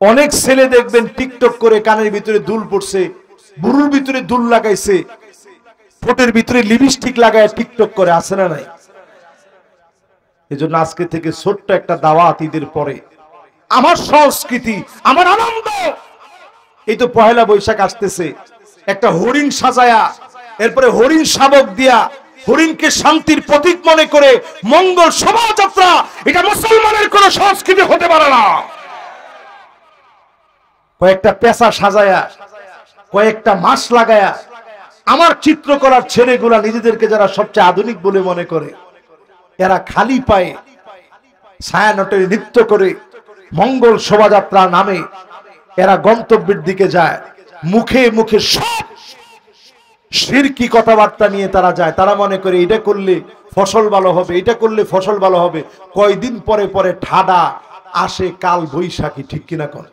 অনেক ছেলে দেখবেন টিকটক করে কানের ভিতরে দুল পড়ছে, বুড়ুর ভিতরে দুল লাগাইছে, ঠোঁটের ভিতরে লিপস্টিক লাগায় টিকটক করে, আছে না নাই? এজন্য আজকে থেকে ছোট্ট একটা দাওয়াত ঈদের পরে, আমার সংস্কৃতি, আমার আনন্দ। এই তো পহেলা বৈশাখ আসতেছে, একটা হরিণ সাজায়া, এরপরে হরিণ শাবক দিয়া, হরিণকে শান্তির প্রতীক মনে করে মঙ্গল শোভাযাত্রা, এটা মুসলমানের কোন সংস্কৃতি হতে পারে না। কয়েকটা পেশা সাজায়া, কয়েকটা মাস লাগায়া, আমার চিত্রকলার ছেলেগুলা নিজেদেরকে যারা সবচেয়ে আধুনিক বলে মনে করে, এরা খালি পায়ে ছায়ানটে নৃত্য করে মঙ্গল শোভাযাত্রা নামে এরা গন্তব্যের দিকে যায়। মুখে মুখে সব শিরকি কথাবার্তা নিয়ে তারা যায়। তারা মনে করে এটা করলে ফসল ভালো হবে, এটা করলে ফসল ভালো হবে। কয়দিন পরে পরে ঠাডা আসে কাল বৈশাখী, ঠিক কিনা করে?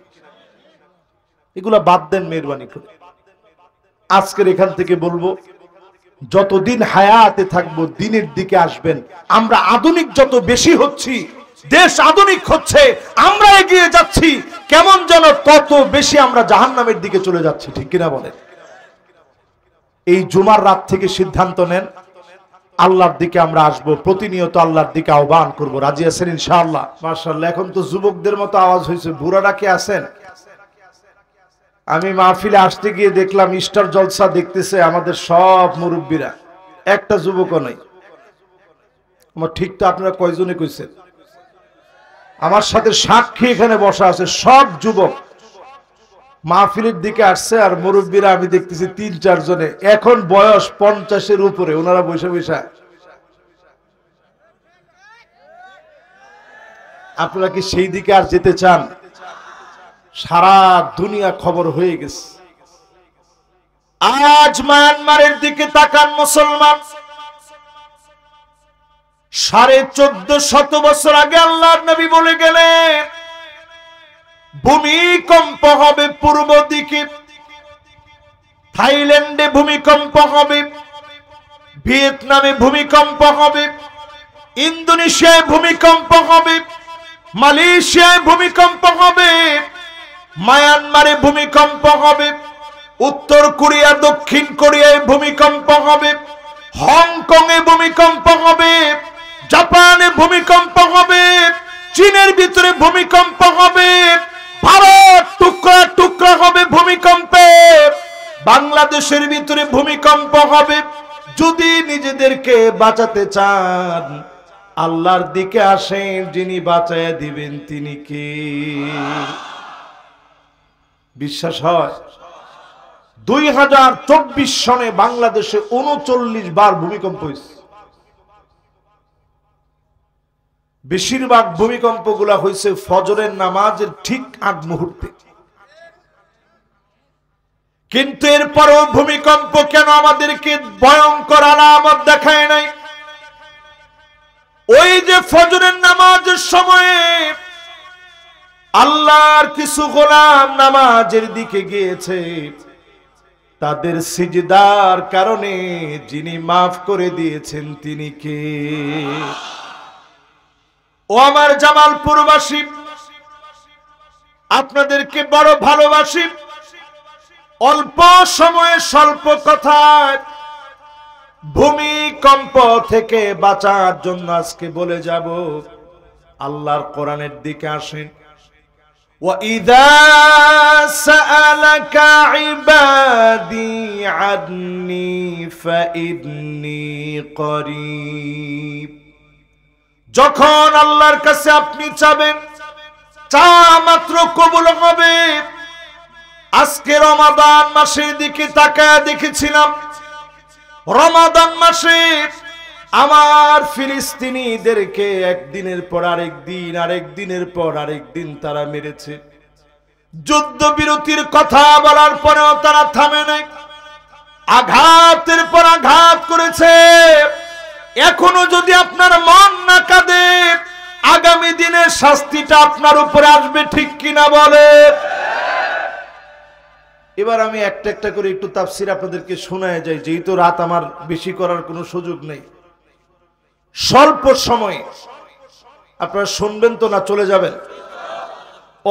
এগুলা বাদ দেন মেহরবানি করে। আজকের এখান থেকে বলবো, যতদিন হায়াতে থাকবো দিনের দিকে আসবেন। আমরা আধুনিক যত বেশি হচ্ছি, দেশ আধুনিক হচ্ছে, আমরা এগিয়ে যাচ্ছি, কেমন যেন তত বেশি আমরা জাহান্নামের দিকে চলে যাচ্ছি, ঠিক কিনা বলেন? এই জুমার রাত থেকে সিদ্ধান্ত নেন, আল্লাহর দিকে আমরা আসবো, প্রতিনিয়ত আল্লাহর দিকে আহ্বান করব। রাজি আছেন ইনশাআল্লাহ? মাশাআল্লাহ। এখন তো যুবকদের মতো আওয়াজ হয়েছে, বুড়ারা কি আছেন? আমি মাহফিলে আসতে গিয়ে দেখলাম স্টার জলসা দেখতেছে আমাদের সব মুরব্বীরা, একটা যুবকও নাই। আমার ঠিক তো আপনারা কয়জনে কইছেন? আমার সাথে সাক্ষী এখানে বসা আছে, সব যুবক মাহফিলের দিকে আসছে। আর মুরব্বীরা আমি দেখতেছি ৩-৪ জনে, এখন বয়স 50-এর উপরে, ওনারা বসে বসে। আপনারা কি সেই দিকে আর যেতে চান? সারা দুনিয়া খবর হয়ে গেছে। আজ মায়ানমারের দিকে তাকান মুসলমান। 1450 বছর আগে আল্লাহর নবী বলে গেলেন, ভূমিকম্প হবে পূর্ব দিকে, থাইল্যান্ডে ভূমিকম্প হবে, ভিয়েতনামে ভূমিকম্প হবে, ইন্দোনেশিয়ায় ভূমিকম্প হবে, মালয়েশিয়ায় ভূমিকম্প হবে, মায়ানমারে ভূমিকম্প হবে, উত্তর কোরিয়া দক্ষিণ কোরিয়ায় ভূমিকম্প হবে, হংকং এ ভূমিকম্প হবে, জাপানে ভূমিকম্প হবে, চীনের ভিতরে ভূমিকম্প হবে, ভারত টুকরা টুকরা হবে ভূমিকম্পে, বাংলাদেশের ভিতরে ভূমিকম্প হবে। যদি নিজেদেরকে বাঁচাতে চান, আল্লাহর দিকে আসেন, যিনি বাঁচায়া দিবেন তিনি কে? বিশ্বাস হয়? 2024 সনে বাংলাদেশে 39 বার ভূমিকম্প হয়েছে। বেশিরভাগ ভূমিকম্প গুলা হয়েছে ফজরের নামাজের ঠিক আগ মুহূর্তে। কিন্তু এরপরও ভূমিকম্প কেন আমাদেরকে ভয়ঙ্কর আলামত দেখায় নাই? ওই যে ফজরের নামাজের সময়ে আল্লাহর কিছু গোলাম নামাজের দিকে গিয়েছে, তাদের সিজদার কারণে যিনি মাফ করে দিয়েছেন তিনি কে? ও আমার জামালপুরবাসী, আপনাদেরকে বড় ভালোবাসি। অল্প সময়ে স্বল্প কথায় ভূমিকম্প থেকে বাঁচার জন্য আজকে বলে যাব, আল্লাহর কোরআনের দিকে আসেন। وَإِذَا سَأَلَكَ عِبَادِي عَنِّي فَإِنِّي قَرِيبٌ। যখন আল্লাহর কাছে আপনি চাবেন, চা মাত্র কবুল হবে। আজকে রমাদান মাসের দিকে তাকায় দেখেছিলাম, রমাদান মাসে আমার ফিলিস্তিনিদেরকে একদিনের পর আরেকদিন, আরেকদিনের পর আরেকদিন তারা মেরেছে। যুদ্ধবিরতির কথা বলার পরেও তারা থামে নাই, আঘাতের পর আঘাত করেছে। এখনো যদি আপনার মন না কাঁদে, আগামী দিনের শাস্তিটা আপনার উপরে আসবে, ঠিক কিনা বলে? এবার আমি একটা একটা করে একটু তাফসীর আপনাদেরকে শোনায় যাই, যেহেতু রাত আমার বেশি করার কোনো সুযোগ নেই। স্বল্প সময়ে আপনারা শুনবেন তো না চলে যাবেন?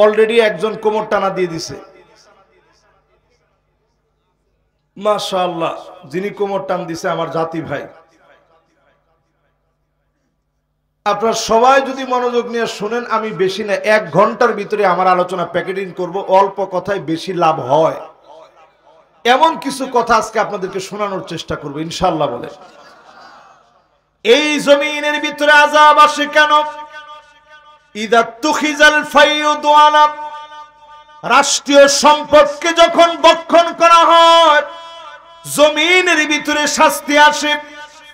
অলরেডি একজন কোমর টানা দিয়ে দিছে, মাশাআল্লাহ। যিনি কোমর টান দিছে আমার জাতি ভাই। আপনারা সবাই যদি মনোযোগ নিয়ে শুনেন, আমি বেশি না 1 ঘন্টার ভিতরে আমার আলোচনা প্যাকেটিং করব, অল্প কথায় বেশি লাভ হয় এমন কিছু কথা আজকে আপনাদেরকে শোনানোর চেষ্টা করব ইনশাআল্লাহ। বলে এই জমিনের ভিতরে আযাব আসে কেন? ইদা তুখিজাল ফাইয়ুদু আলা, রাষ্ট্রীয় সম্পদকে যখন বক্ষণ করা হয় জমিনের ভিতরে শাস্তি আসে।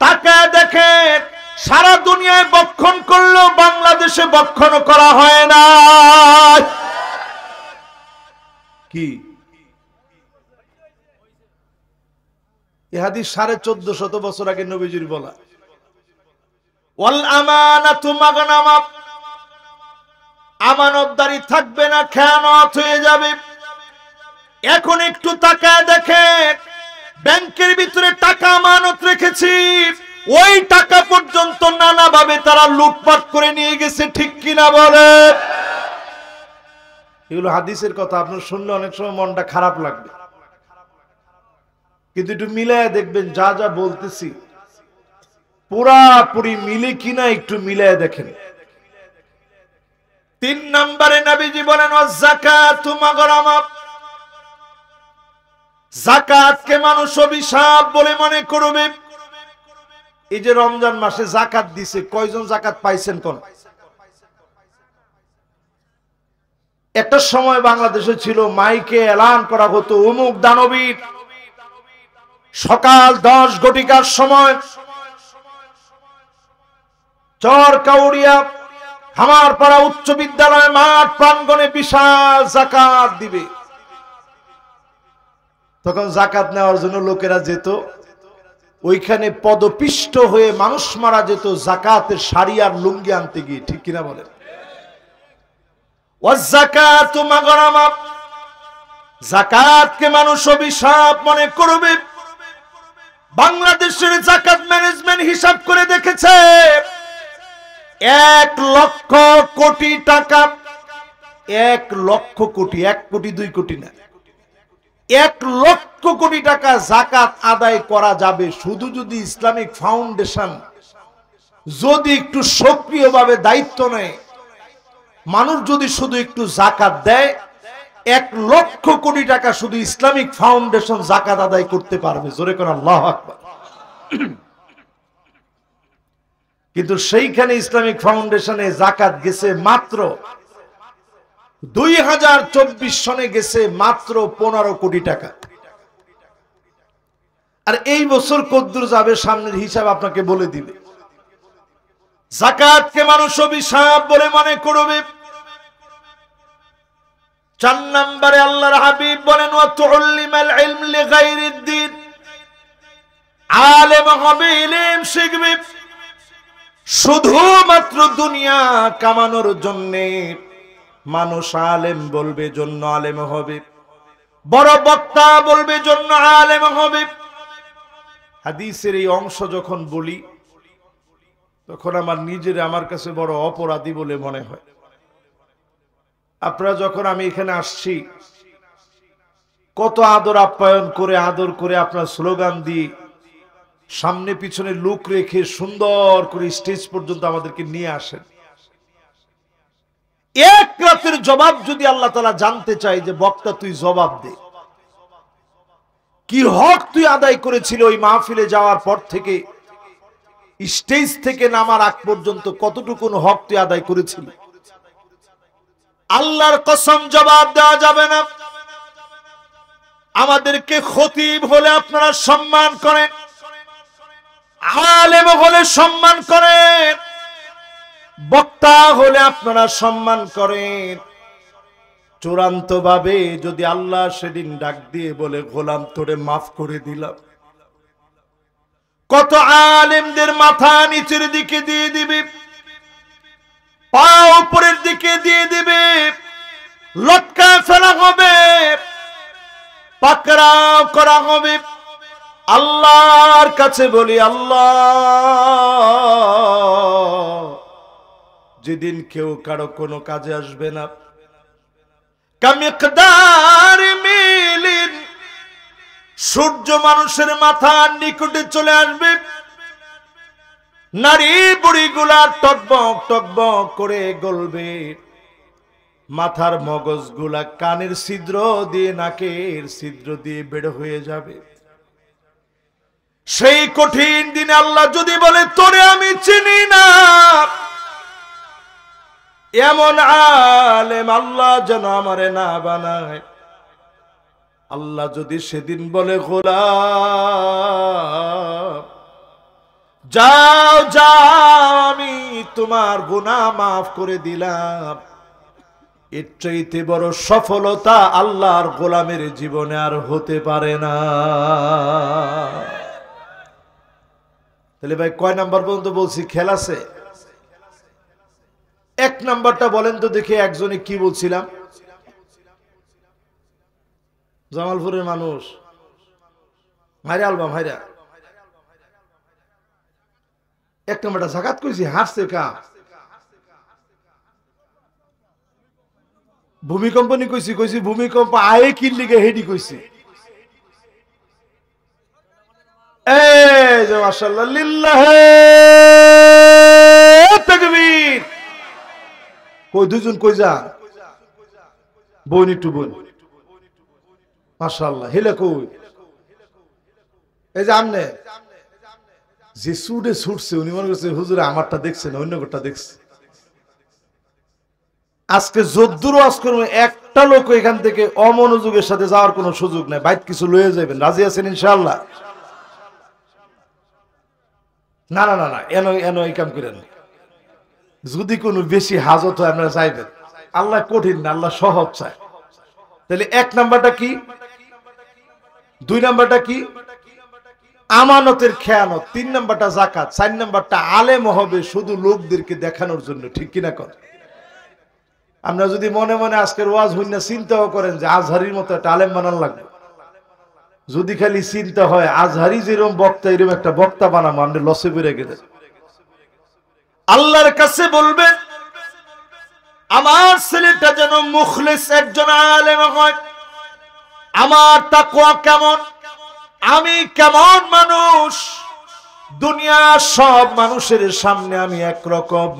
টাকা দেখেন সারা দুনিয়ায় বক্ষণ করলেও বাংলাদেশে বক্ষণ করা হয় না। কি এই হাদিস 1450 বছর আগে নবীজির বলা। ওয়াল আমানাতু মাগনামা, আমানতদারি থাকবে না, খেয়ানত হয়ে যাবে। এখন একটু তাকায় দেখেন, ব্যাংকের ভিতরে টাকা আমানত রেখেছি, ওই টাকা পর্যন্ত নানাভাবে তারা লুটপাট করে নিয়ে গেছে, ঠিক কিনা বলে? এগুলো হাদিসের কথা, আপনার শুনলে অনেক সময় মনটা খারাপ লাগবে, কিন্তু একটু মিলায় দেখবেন যা যা বলতেছি পুরাপুরি মিলে কিনা একটু মিলায় দেখেন। 3 নম্বরে নবীজি বলেন যাকাতু মাগরামা, যাকাতকে মানুষ অভিশাপ বলে মনে করবে। এই যে রমজান মাসে যাকাত দিছে, কয়জন যাকাত পাইছেন? কোন একটা সময় বাংলাদেশে ছিল মাইকে এলান করা হতো অমুক দানবীর সকাল 10 ঘটিকার সময় চরকাউড়িয়া হামারপাড়া উচ্চ বিদ্যালয় মাঠ প্রাঙ্গণে বিশাল যাকাত দিবে। তখন যাকাত নেওয়ার জন্য লোকেরা যেত, ওইখানে পদপিষ্ট হয়ে মানুষ মারা যেত যাকাতের শাড়ি আর লুঙ্গি আনতে গিয়ে, ঠিক কিনা বলেন? ওয়াযাকাতু মাগরামা, যাকাতকে মানুষ অভিশাপ মনে করবে। বাংলাদেশের যাকাত ম্যানেজমেন্ট হিসাব করে দেখেছে 1 লক্ষ কোটি টাকা, 1 লক্ষ কোটি, 1 কোটি 2 কোটি না, 1 লক্ষ কোটি টাকা যাকাত আদায় করা যাবে শুধু যদি ইসলামিক ফাউন্ডেশন যদি একটু সক্রিয়ভাবে দায়িত্ব নেয়, মানুষ যদি শুধু একটু যাকাত দেয়, 1 লক্ষ কোটি টাকা শুধু ইসলামিক ফাউন্ডেশন যাকাত আদায় করতে পারবে। জোরে কোন আল্লাহু আকবার। কিন্তু সেইখানে ইসলামিক ফাউন্ডেশনে যাকাত গেছে মাত্র 2024 সনে গেছে মাত্র 15 কোটি টাকা। আর এই বছর কদ্দুর যাবে সামনের হিসাব আপনাকে বলে দিবে। যাকাতকে মানুষ অভিশাপ বলে মনে করবে। 4 নম্বরে আল্লাহর হাবিব বলেন ওয়া তুআল্লিমাল ইলম লিগাইরিদ দ্বীন, আলেম হবে, ইলম শিখবে শুধুমাত্র দুনিয়া কামানোর জন্য। মানুষ আলেম বলবে জন্য আলেম হবে, বড় বক্তা বলবে জন্য আলেম হবে। হাদিসের এই অংশ যখন বলি তখন আমার নিজের আমার কাছে বড় অপরাধী বলে মনে হয়। আপনারা যখন আমি এখানে আসছি কত আদর আপ্যায়ন করে আদর করে আপনার স্লোগান দিয়ে সামনে পিছনে লোক রেখে সুন্দর করে স্টেজ পর্যন্ত আমাদেরকে নিয়ে আসেন। 1 রাতের জবাব যদি আল্লাহ তাআলা জানতে চাই যে বক্তা তুই জবাব দে, কি হক তুই আদায় করেছিল ওই মাহফিলে যাওয়ার পর থেকে স্টেজ থেকে নামার আগ পর্যন্ত কতটুকু হক তুই আদায় করেছিল? আল্লাহর কসম জবাব দেওয়া যাবে না। আমাদেরকে খতিব হলে আপনারা সম্মান করেন, আলেম হলে সম্মান করেন, বক্তা হলে আপনারা সম্মান করেন। চূড়ান্ত ভাবে যদি আল্লাহ সেদিন ডাক দিয়ে বলে গোলাম তোরে মাফ করে দিলাম, কত আলেমদের মাথা নিচের দিকে দিয়ে দিবে, পা উপরের দিকে দিয়ে দিবে, লটকা ফেলা হবে, পাকড়াও করা হবে। আল্লাহর কাছে বলি আল্লাহ, যেদিন কেউ কারো কোনো কাজে আসবে না, কামিকদার মিলিন, সূর্য মানুষের মাথার নিকটে চলে আসবে, নারী বুড়িগুলা টকবক টকবক করে গলবে, মাথার মগজগুলা কানের ছিদ্র দিয়ে নাকের ছিদ্র দিয়ে বের হয়ে যাবে। সেই কঠিন দিনে আল্লাহ যদি বলে তোরে আমি চিনি না, এমন আলেম আল্লাহ যেন আমারে না বানায়। আল্লাহ যদি সেদিন বলে গোলাম যাও যাও আমি তোমার গুনাহ মাফ করে দিলাম, এর চাইতে বড় সফলতা আল্লাহর গোলামের জীবনে আর হতে পারে না। তাহলে ভাই কয় নাম্বার পর্যন্ত বলছি খেল আছে? এক নাম্বারটা বলেন তো দেখি, একজনে কি বলছিলাম? জামালপুরের মানুষ হাইরা আলবাম হাইরা এক নাম্বারটা জাকাত কইছি, হাসছে কা ভূমিকম্প নি কইছি, কইছি ভূমিকম্প আয়ে কি লিগে হেডি কইছি। এই যে মাশাআল্লাহ লিল্লাহে তাকবীর। কই দুজন কই যা বনি টু বনি মাশাআল্লাহ হেলে কই এই যে আমনে যে সুডে ছুটছে উনি মনে করছে হুজুরে আমারটা দেখছে না অন্য কোটা দেখছে। আজকে যদ্দুর ওয়াজ করবো একটা লোক এখান থেকে অমনোযোগের সাথে যাওয়ার কোনো সুযোগ নাই, বাইরে কিছু লয়ে যাবেন, রাজি আছেন ইনশাআল্লাহ? না না না না এন এন এই কাম করেন, যদি কোনো বেশি হাজত হয় আপনারা চাইবেন, আল্লাহ কঠিন না, আল্লাহ সহজ চায়। তাহলে এক নাম্বারটা কি, দুই নাম্বারটা কি? আমানতের খেয়ানত, তিন নাম্বারটা যাকাত, চার নাম্বারটা আলেম হবে শুধু লোকদেরকে দেখানোর জন্য, ঠিক কিনা কর? আমরা যদি মনে মনে আজকের ওয়াজ হইনা চিন্তাও করেন যে আজহারির মতো একটা আলেম বানান লাগবে, যদি খালি চিন্তা হয় আজহারি যেরকম বক্তা এরকম একটা বক্তা বানাবো, আমরা লসে বেড়ে গেলে আল্লাহর কাছে বলবেন আমার ছেলেটা যেন মুখলিস একজন আলেম হয়, আমার তাকওয়া কেমন, আমি কেমন মানুষ, দুনিয়ার সব মানুষের সামনে আমি একরকম,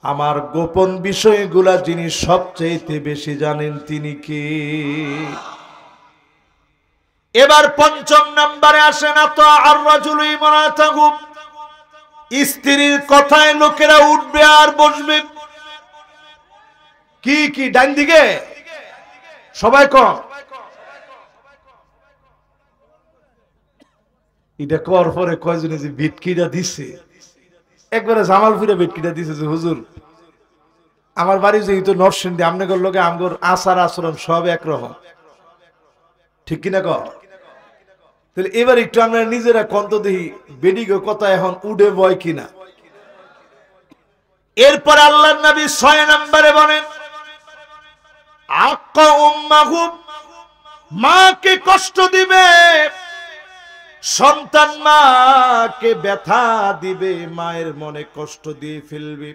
আমার গোপন বিষয়গুলা যিনি সবচেয়ে বেশি জানেন তিনি কে? এবার পঞ্চম নম্বরে আসেন তো আর রাজুলু ইমরাতাহু, স্ত্রীর কথায় লোকেরা উঠবে আর বসবে। কি কি ডান দিকে সবাই কম, এটা কর পরে কয়জনে যে বিটকিটা দিছে, একবারে জামালপুরে বিটকিটা দিছে যে হুজুর আমার বাড়ি যেহেতু নরসিংদী, আপনাদের লোকে আমগর আচার আচরণ সব একরকম, ঠিক কিনা কর? তাহলে এবার একটু আমরা নিজেরা কন্ত দেখি বেডিগো কথা এখন উডে বয় কিনা। এরপর আল্লাহর নবী 6 নম্বরে বলেন আক্কা উম্মাহু, মাকে কষ্ট দিবে, সন্তান মাকে ব্যথা দিবে, মায়ের মনে কষ্ট দিয়ে ফেলবে।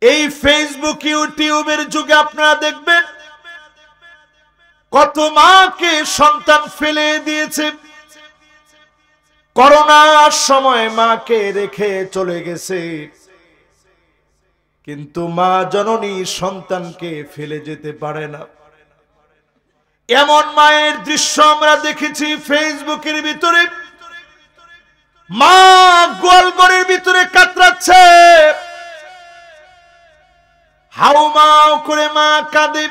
এই ফেসবুক ইউটিউবের যুগে আপনারা দেখবেন কত মাকে সন্তান ফেলে দিয়েছে, করোনার সময় মাকে রেখে চলে গেছে, কিন্তু মা জননী সন্তানকে ফেলে যেতে পারে না। এমন মায়ের দৃশ্য আমরা দেখেছি ফেসবুকের ভিতরে, মা গোয়ালঘরের ভিতরে কাতরাচ্ছে, হাউমাউ করে মা কাঁদে।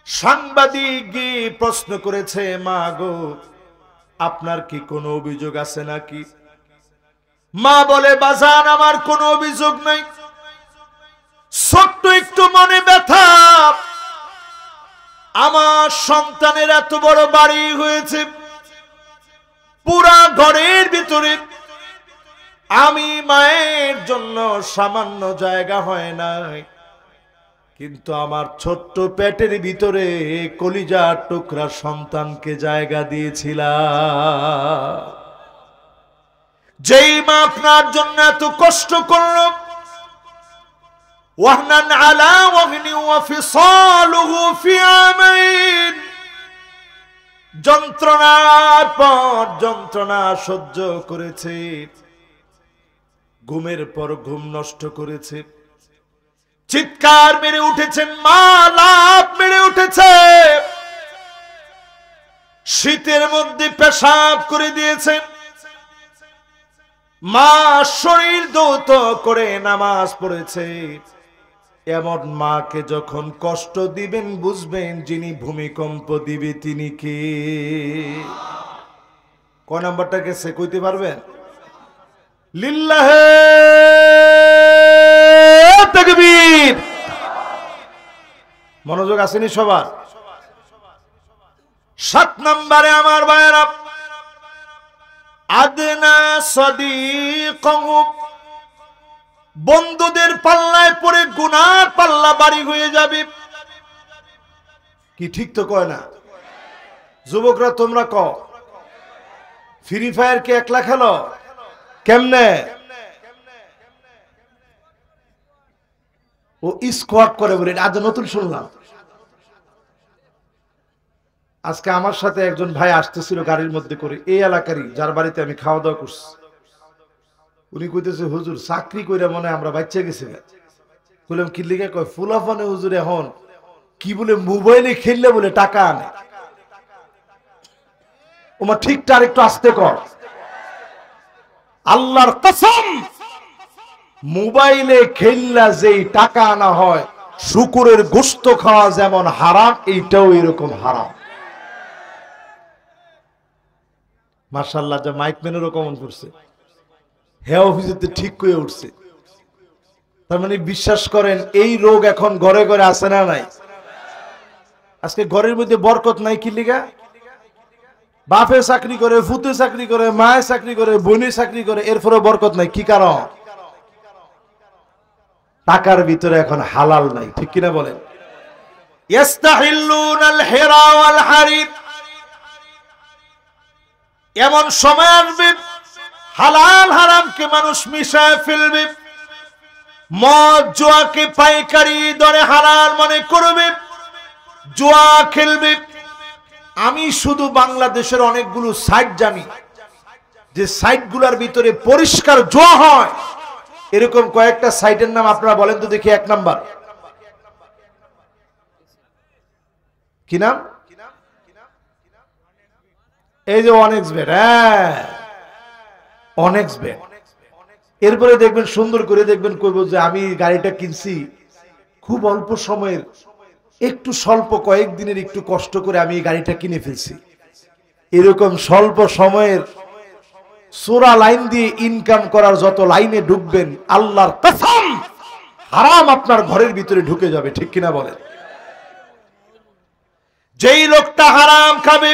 সাংবাদিক গিয়ে প্রশ্ন করেছে, মা গো আপনার কি কোনো অভিযোগ আছে নাকি? মা বলে বাজান আমার কোনো অভিযোগ নাই, ছোট্ট একটু মনে ব্যথা, আমার সন্তানের এত বড় বাড়ি হয়েছে, পুরা ঘরের ভিতরে আমি মায়ের জন্য সামান্য জায়গা হয় নাই, কিন্তু আমার ছোট্ট পেটের ভিতরে কলিজার টুকরা সন্তানকে জায়গা দিয়েছিলাম। যেই মা আপনার জন্য এত কষ্ট করল, ওয়াহনান আলা ওয়াহনি ওয়া ফিসালুহু ফি আমাইন, যন্ত্রণার পর যন্ত্রণা সহ্য করেছে, ঘুমের পর ঘুম নষ্ট করেছে, চিৎকার মেরে উঠেছেন, মা লাফ মেরে উঠেছে, শীতের মধ্যে পেশাব করে দিয়েছেন, মা শরীর ধৌত করে নামাজ পড়েছে। এমন মাকে যখন কষ্ট দিবেন বুঝবেন যিনি ভূমিকম্প দিবে তিনি কে। কয় নাম্বারটা গেছে কইতে পারবেন? লিল্লাহে তাকবীর। মনোযোগ আসেনি সবার? 7 নম্বরে আমার ভাইরা, আদনা সাদিকাহু, বন্ধুদের পাল্লায় পড়ে গুনার পাল্লা বাড়ি হয়ে যাবে। কি ঠিক তো কয় না? যুবকরা তোমরা কও, ফ্রি ফায়ার কে একলা খেলো? কেমনে? ও স্কোয়াড করে বলে, আজ নতুন শুনলাম। আজকে আমার সাথে একজন ভাই আসতেছিল গাড়ির মধ্যে করে, এই এলাকারই, যার বাড়িতে আমি খাওয়া দাওয়া করছি। উনি কইতেছে, হুজুর চাকরি কইরা মনে আমরা বাচ্চা গেছি। বললাম কি লিগে? কয় ফুলাফানে হুজুর এখন কি বলে মোবাইলে খেললে বলে টাকা আনে। ওমা ঠিকটা আর একটু আস্তে কর। আল্লাহর কসম, মোবাইলে খেললা যেই টাকা আনা হয়, শুকুরের গোশত খাওয়া যেমন হারাম, এইটাও এরকম হারাম। মাশাআল্লাহ, যা মাইক ম্যানেরও কমন করছে, হ্যাঁ অফিসে ঠিক করে উঠছে। তার মানে বিশ্বাস করেন এই রোগ এখন ঘরে ঘরে আছে না নাই? আজকে ঘরের মধ্যে বরকত নাই কি লিগা? বাপে চাকরি করে, ফুতে চাকরি করে, মায়ে চাকরি করে, বোনে চাকরি করে, এরপরে বরকত নাই। কি কারণ? টাকার ভিতরে এখন হালাল নাই। ঠিক কিনা বলেন? ইস্তাহিল্লুনাল হিরা ওয়াল হারির, এমন সময় আসবে হালাল হারামকে মানুষ মিশায় ফেলবে, মদ জুয়াকে পাইকারি দরে হালাল মনে করবে, জুয়া খেলবে। আমি শুধু বাংলাদেশের অনেকগুলো সাইট জানি যে সাইটগুলোর ভিতরে পরিষ্কার জুয়া হয়। এরকম কয়েকটা সাইটের নাম আপনারা বলেন তো দেখি। 1 নাম্বার কি নাম? এই যে অনেক্স বেট। হ্যাঁ, অনেক্স বেট। এরপরে দেখবেন সুন্দর করে দেখবেন, কইব যে আমি গাড়িটা কিনছি খুব অল্প সময়ের, একটু স্বল্প কয়েকদিনের একটু কষ্ট করে আমি এই গাড়িটা কিনে ফেলছি। এরকম স্বল্প সময়ের সোরা লাইন দিয়ে ইনকাম করার যত লাইনে ঢুকবেন, আল্লাহর কসম হারাম আপনার ঘরের ভিতরে ঢুকে যাবে। ঠিক কিনা বলেন? যেই লোকটা হারাম খাবে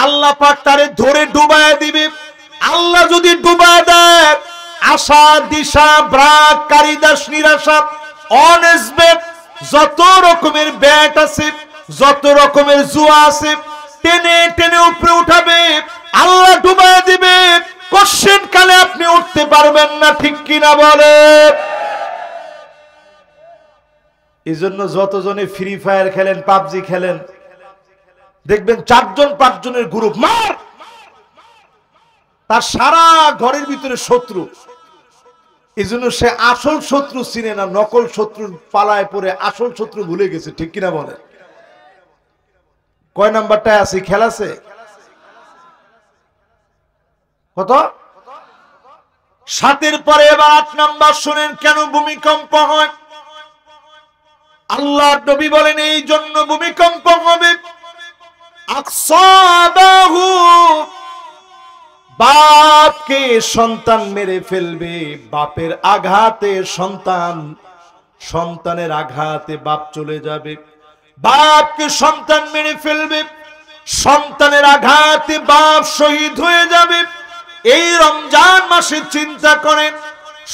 আল্লাহ পাক তারে ধরে ডুবায় দিবে। আল্লাহ যদি ডুবায় দেয়, আশা দিশা ব্রাক কারিদাস নিরাশা অনেসবে যত রকমের ব্যাট আছে, যত রকমের জুয়া আছে, টেনে টেনে উপরে উঠাবে, আল্লাহ ডুবায় দিবে। কোশ্চেন কালে আপনি উঠতে পারবেন না। ঠিক কিনা বলে? এই জন্য যতজনে ফ্রি ফায়ার খেলেন, পাবজি খেলেন, দেখবেন 4 জন 5 জনের গ্রুপ মার, তার সারা ঘরের ভিতরে শত্রু। এই জন্য সে আসল শত্রু চিনে না, নকল শত্রুর পালায় পড়ে আসল শত্রু ভুলে গেছে। ঠিক কিনা বলে? কয় নাম্বারটায় আছি? খেলাছে কত? 7-এর পরে এবার 8 নাম্বার শুনেন কেন ভূমিকম্প হয়। আল্লাহর নবী বলেন এই জন্য ভূমিকম্প হবে, আকসাবাহু, বাপকে সন্তান মেরে ফেলবে, বাপের আঘাতে সন্তান, সন্তানের আঘাতে বাপ চলে যাবে, বাপকে সন্তান মেরে ফেলবে, সন্তানের আঘাতে বাপ শহীদ হয়ে যাবে। এই রমজান মাসে চিন্তা করেন,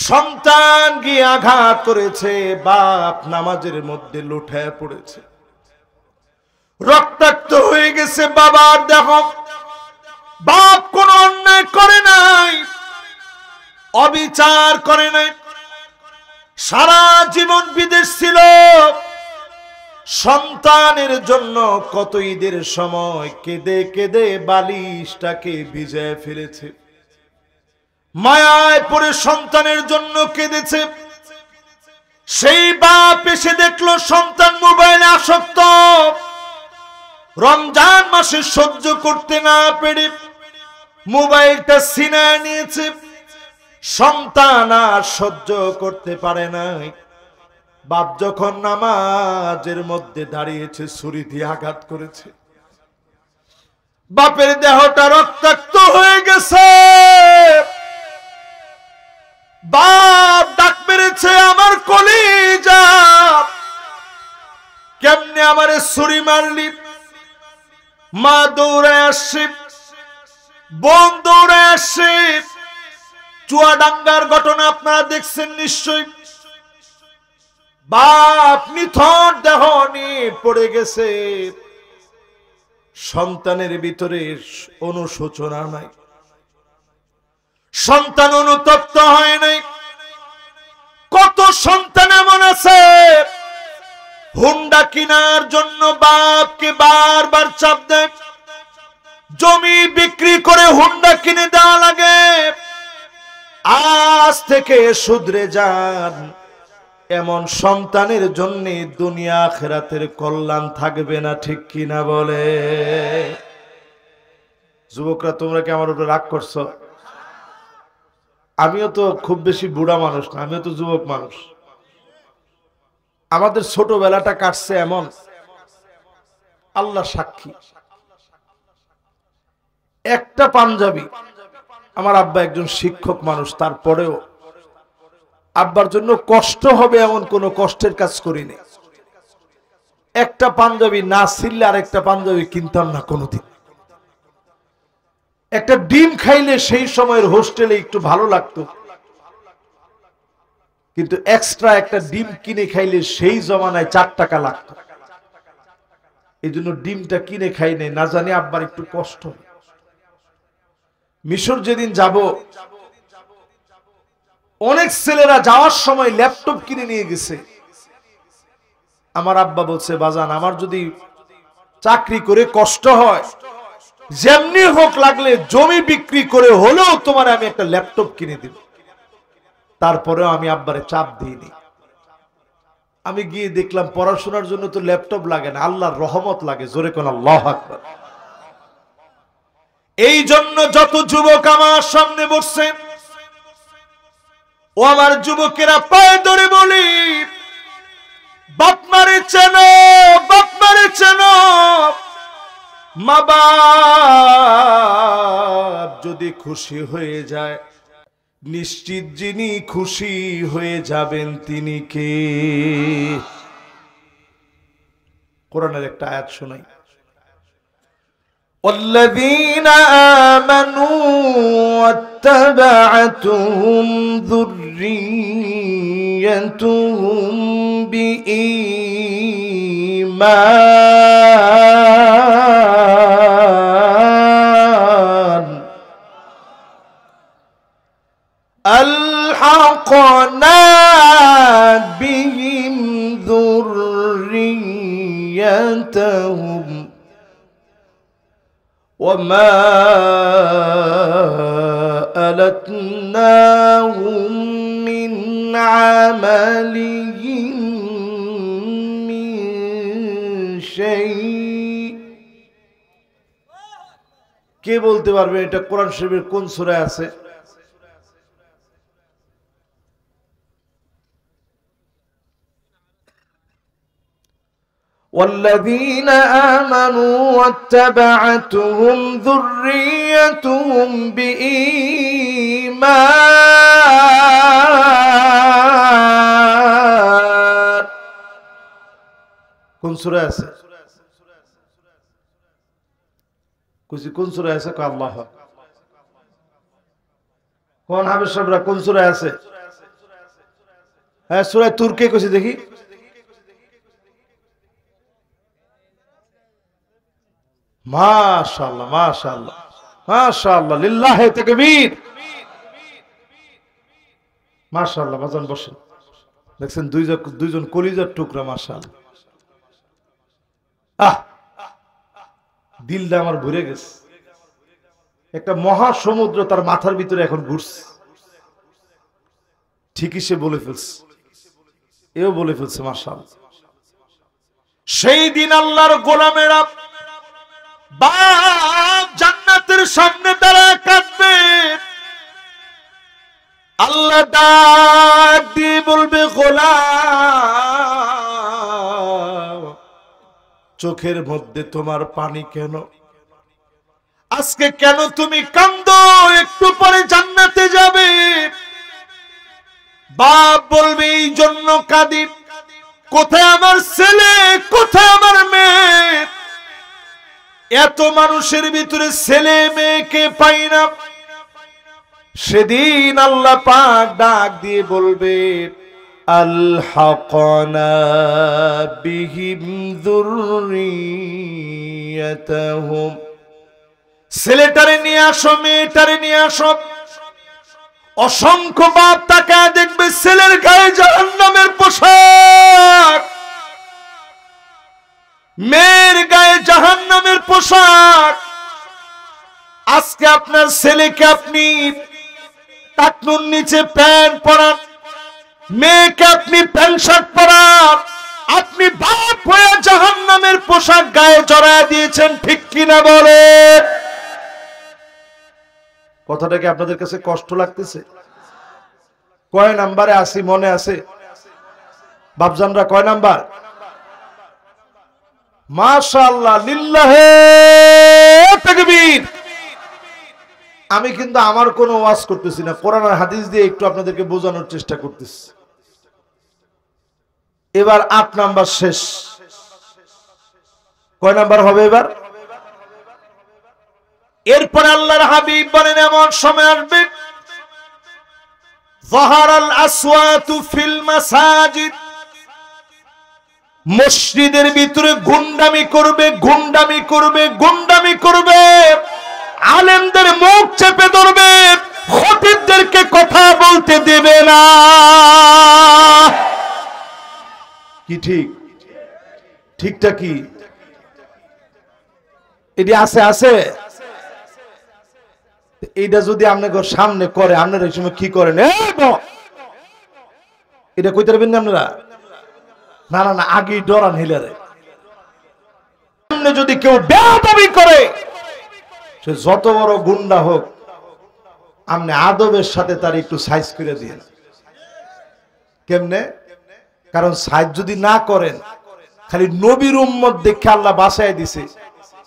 সন্তান গিয়ে আঘাত করেছে, বাপ নামাজের মধ্যে লুঠায় পড়েছে, রক্তাক্ত হয়ে গেছে বাবার দেহ। বাপ কোন অন্যায় করে নাই, অবিচার করে নাই, সারা জীবন বিদেশ ছিল, সন্তানের জন্য কত ঈদের সময় কেঁদে কেঁদে বালিশটাকে ভিজায় ফেলেছে, মায়ায় পড়ে সন্তানের জন্য কেঁদেছে। সেই বাপ এসে দেখলো সন্তান মোবাইলে আসক্ত, রমজান মাসে সহ্য করতে না পেরে মোবাইলটা ছিনায় নিয়েছে। সন্তান আর সহ্য করতে পারে নাই। বাপ যখন নামাজের মধ্যে দাঁড়িয়েছে ছুরি দিয়ে আঘাত করেছে, বাপের দেহটা রক্তাক্ত হয়ে গেছে। বাপ ডাক মেরেছে, আমার কলিজা, কেমনে আমারে ছুরি মারলি? মা দৌড়ে আসছে, বোন দৌড়ে আসছে। চুয়াডাঙ্গার ঘটনা আপনারা দেখছেন নিশ্চয়। বাপ নিথর দেহ নিয়ে পড়ে গেছে, সন্তানের ভিতরে অনুশোচনা নাই, সন্তান অনুতপ্ত হয় নাই। কত সন্তান এমন আছে হুন্ডা কেনার জন্য বাপকে বারবার চাপ দেয়, জমি বিক্রি করে হুন্ডা কিনে দেওয়া লাগে। আজ থেকে শুধরে যান, এমন সন্তানের জন্য দুনিয়া আখিরাতের কল্যাণ থাকবে না, ঠিক কিনা বলে? যুবকরা তোমরা কি আমার উপরে রাগ করছো? আমিও তো খুব বেশি বুড়া মানুষ না, আমিও তো যুবক মানুষ। আমাদের ছোটবেলাটা কাটছে এমন, আল্লাহ সাক্ষী। একটা পাঞ্জাবি, আমার আব্বা একজন শিক্ষক মানুষ, তারপরেও আব্বার জন্য কষ্ট হবে এমন কোন কষ্টের কাজ করিনি। একটা পাঞ্জাবি না ছিললে আর একটা পাঞ্জাবি কিনতাম না কোনোদিন। একটা ডিম খাইলে সেই সময়ের হোস্টেলে একটু ভালো লাগতো, কিন্তু এক্সট্রা একটা ডিম কিনে খাইলে সেই জমানায় 4 টাকা লাগতো। এই জন্য ডিমটা কিনে খাই নাই, না জানি আব্বার একটু কষ্ট। মিশর যেদিন যাব, অনেক ছেলেরা যাওয়ার সময় ল্যাপটপ কিনে নিয়ে গেছে। আমার আব্বা বলছে, বাজান আমার যদি চাকরি করে কষ্ট হয়, যেমনি হোক লাগলে জমি বিক্রি করে হলেও তোমার আমি একটা ল্যাপটপ কিনে দিব। তারপরেও আমি আব্বারে চাপ দিইনি। আমি গিয়ে দেখলাম পড়াশোনার জন্য তো ল্যাপটপ লাগে না, আল্লাহর রহমত লাগে। জোরে কোন আল্লাহু আকবার। এই জন্য যত যুবক আমার সামনে বসছেন, ও আমার যুবকেরা, পায়ে ধরে বলি, বাপ মারে চেনো, বাপ মারে চেনো। মা বাপ যদি খুশি হয়ে যায়, নিশ্চিত যিনি খুশি হয়ে যাবেন তিনি কে? কোরআনের একটা আয়াত শোনাই। والذين آمنوا واتبعتهم ذريتهم بإيمان ألحقنا بهم ذريتهم وما ألتناهم من عملهم من شيء। কে বলতে পারবে এটা কোরআন শরীফের কোন সূরায় আছে? والذين آمنوا واتبعتهم ذريتهم بإيمان কোন সূরা আছে? কোন সূরা আছে? আল্লাহ কোন হাফেজ সাহেবরা কোন সূরা আছে? হ্যাঁ, সূরা তুরকে কইছি দেখি। মাশাআল্লাহ মাশাআল্লাহ মাশাআল্লাহ, লিল্লাহি তাকবীর। মাশাআল্লাহ, বাজান বসেন। দেখছেন দুইজন কলিজার টুকরা মাশাআল্লাহ। দিলটা আমার ভরে গেছে। একটা মহাসমুদ্র তার মাথার ভিতরে এখন ঘুরছে। ঠিকই সে বলে ফেলছে, এও বলে ফেলছে মাশাআল্লাহ। সেই দিন আল্লাহর গোলামেরা বাপ জান্নাতের সামনে দাঁড়ায় কাঁদবে। আল্লাহ ডাক দিয়ে বলবে, গোলাম চোখের মধ্যে তোমার পানি কেন? আজকে কেন তুমি কাঁদো? একটু পরে জান্নাতে যাবে। বাপ বলবে, এই জন্য কাঁদি, কোথায় আমার ছেলে, কোথায় আমার মেয়ে? এত মানুষের ভিতরে ছেলে মেয়েকে পাই না। সেদিন আল্লাহ পাক ডাক দিয়ে বলবে, আলহাকনা বিহিম যুররিয়াতাহুম, ছেলেটারে নিয়ে আসো, মেয়েটারে নিয়ে আসো। অসংখ্য বাপ তাকায় দেখবে ছেলের গায়ে জাহান্নামের পোশাক, মেয়ের গায়ে জাহান্নামের পোশাক। আজকে আপনার ছেলেকে আপনি টাকনুর নিচে প্যান্ট পরান, মেয়েকে আপনি প্যান্ট শার্ট পরান, আপনি বাপ হয়ে জাহান্নামের পোশাক গায়ে জড়ায় দিয়েছেন, ঠিক কিনা বলে? কথাটা কি আপনাদের কাছে কষ্ট লাগতেছে? কয় নাম্বারে আসি মনে আছে? বাপজানরা কয় নাম্বার? মাশাআল্লাহ, লিল্লাহে তাকবীর। আমি কিন্তু আমার কোনো ওয়াজ করতেছি না, কোরআন আর হাদিস দিয়ে একটু আপনাদেরকে বোঝানোর চেষ্টা করতেছি। এবার 8 নাম্বার শেষ। কয় নাম্বার হবে এবার? এরপর আল্লাহর হাবিব বলেন, এমন সময় আসবে, যাহারাল আসওয়াতু ফিল মাসাজিদ, মসজিদের ভিতরে গুন্ডামি করবে, গুন্ডামি করবে, গুন্ডামি করবে। আলেমদের মুখ চেপে ধরবে, খতিবদেরকে কথা বলতে দেবে না। কি ঠিক? ঠিকটা কি? এটি আছে আছে। এইটা যদি আপনাদের সামনে করে, আপনারা এই সময় কি করেন? এটা কইতে পারবেন না আপনারা? না না না, আগেই ডরান হিলারে। সামনে যদি কেউ বেয়াদবি করে, সে যত বড় গুন্ডা হোক, আপনি আদবের সাথে তার একটু সাইজ করে দিয়েন। কেমনে? কারণ সাইজ যদি না করেন, খালি নবীর উম্মত দেখে আল্লাহ বাঁচায় দিছে।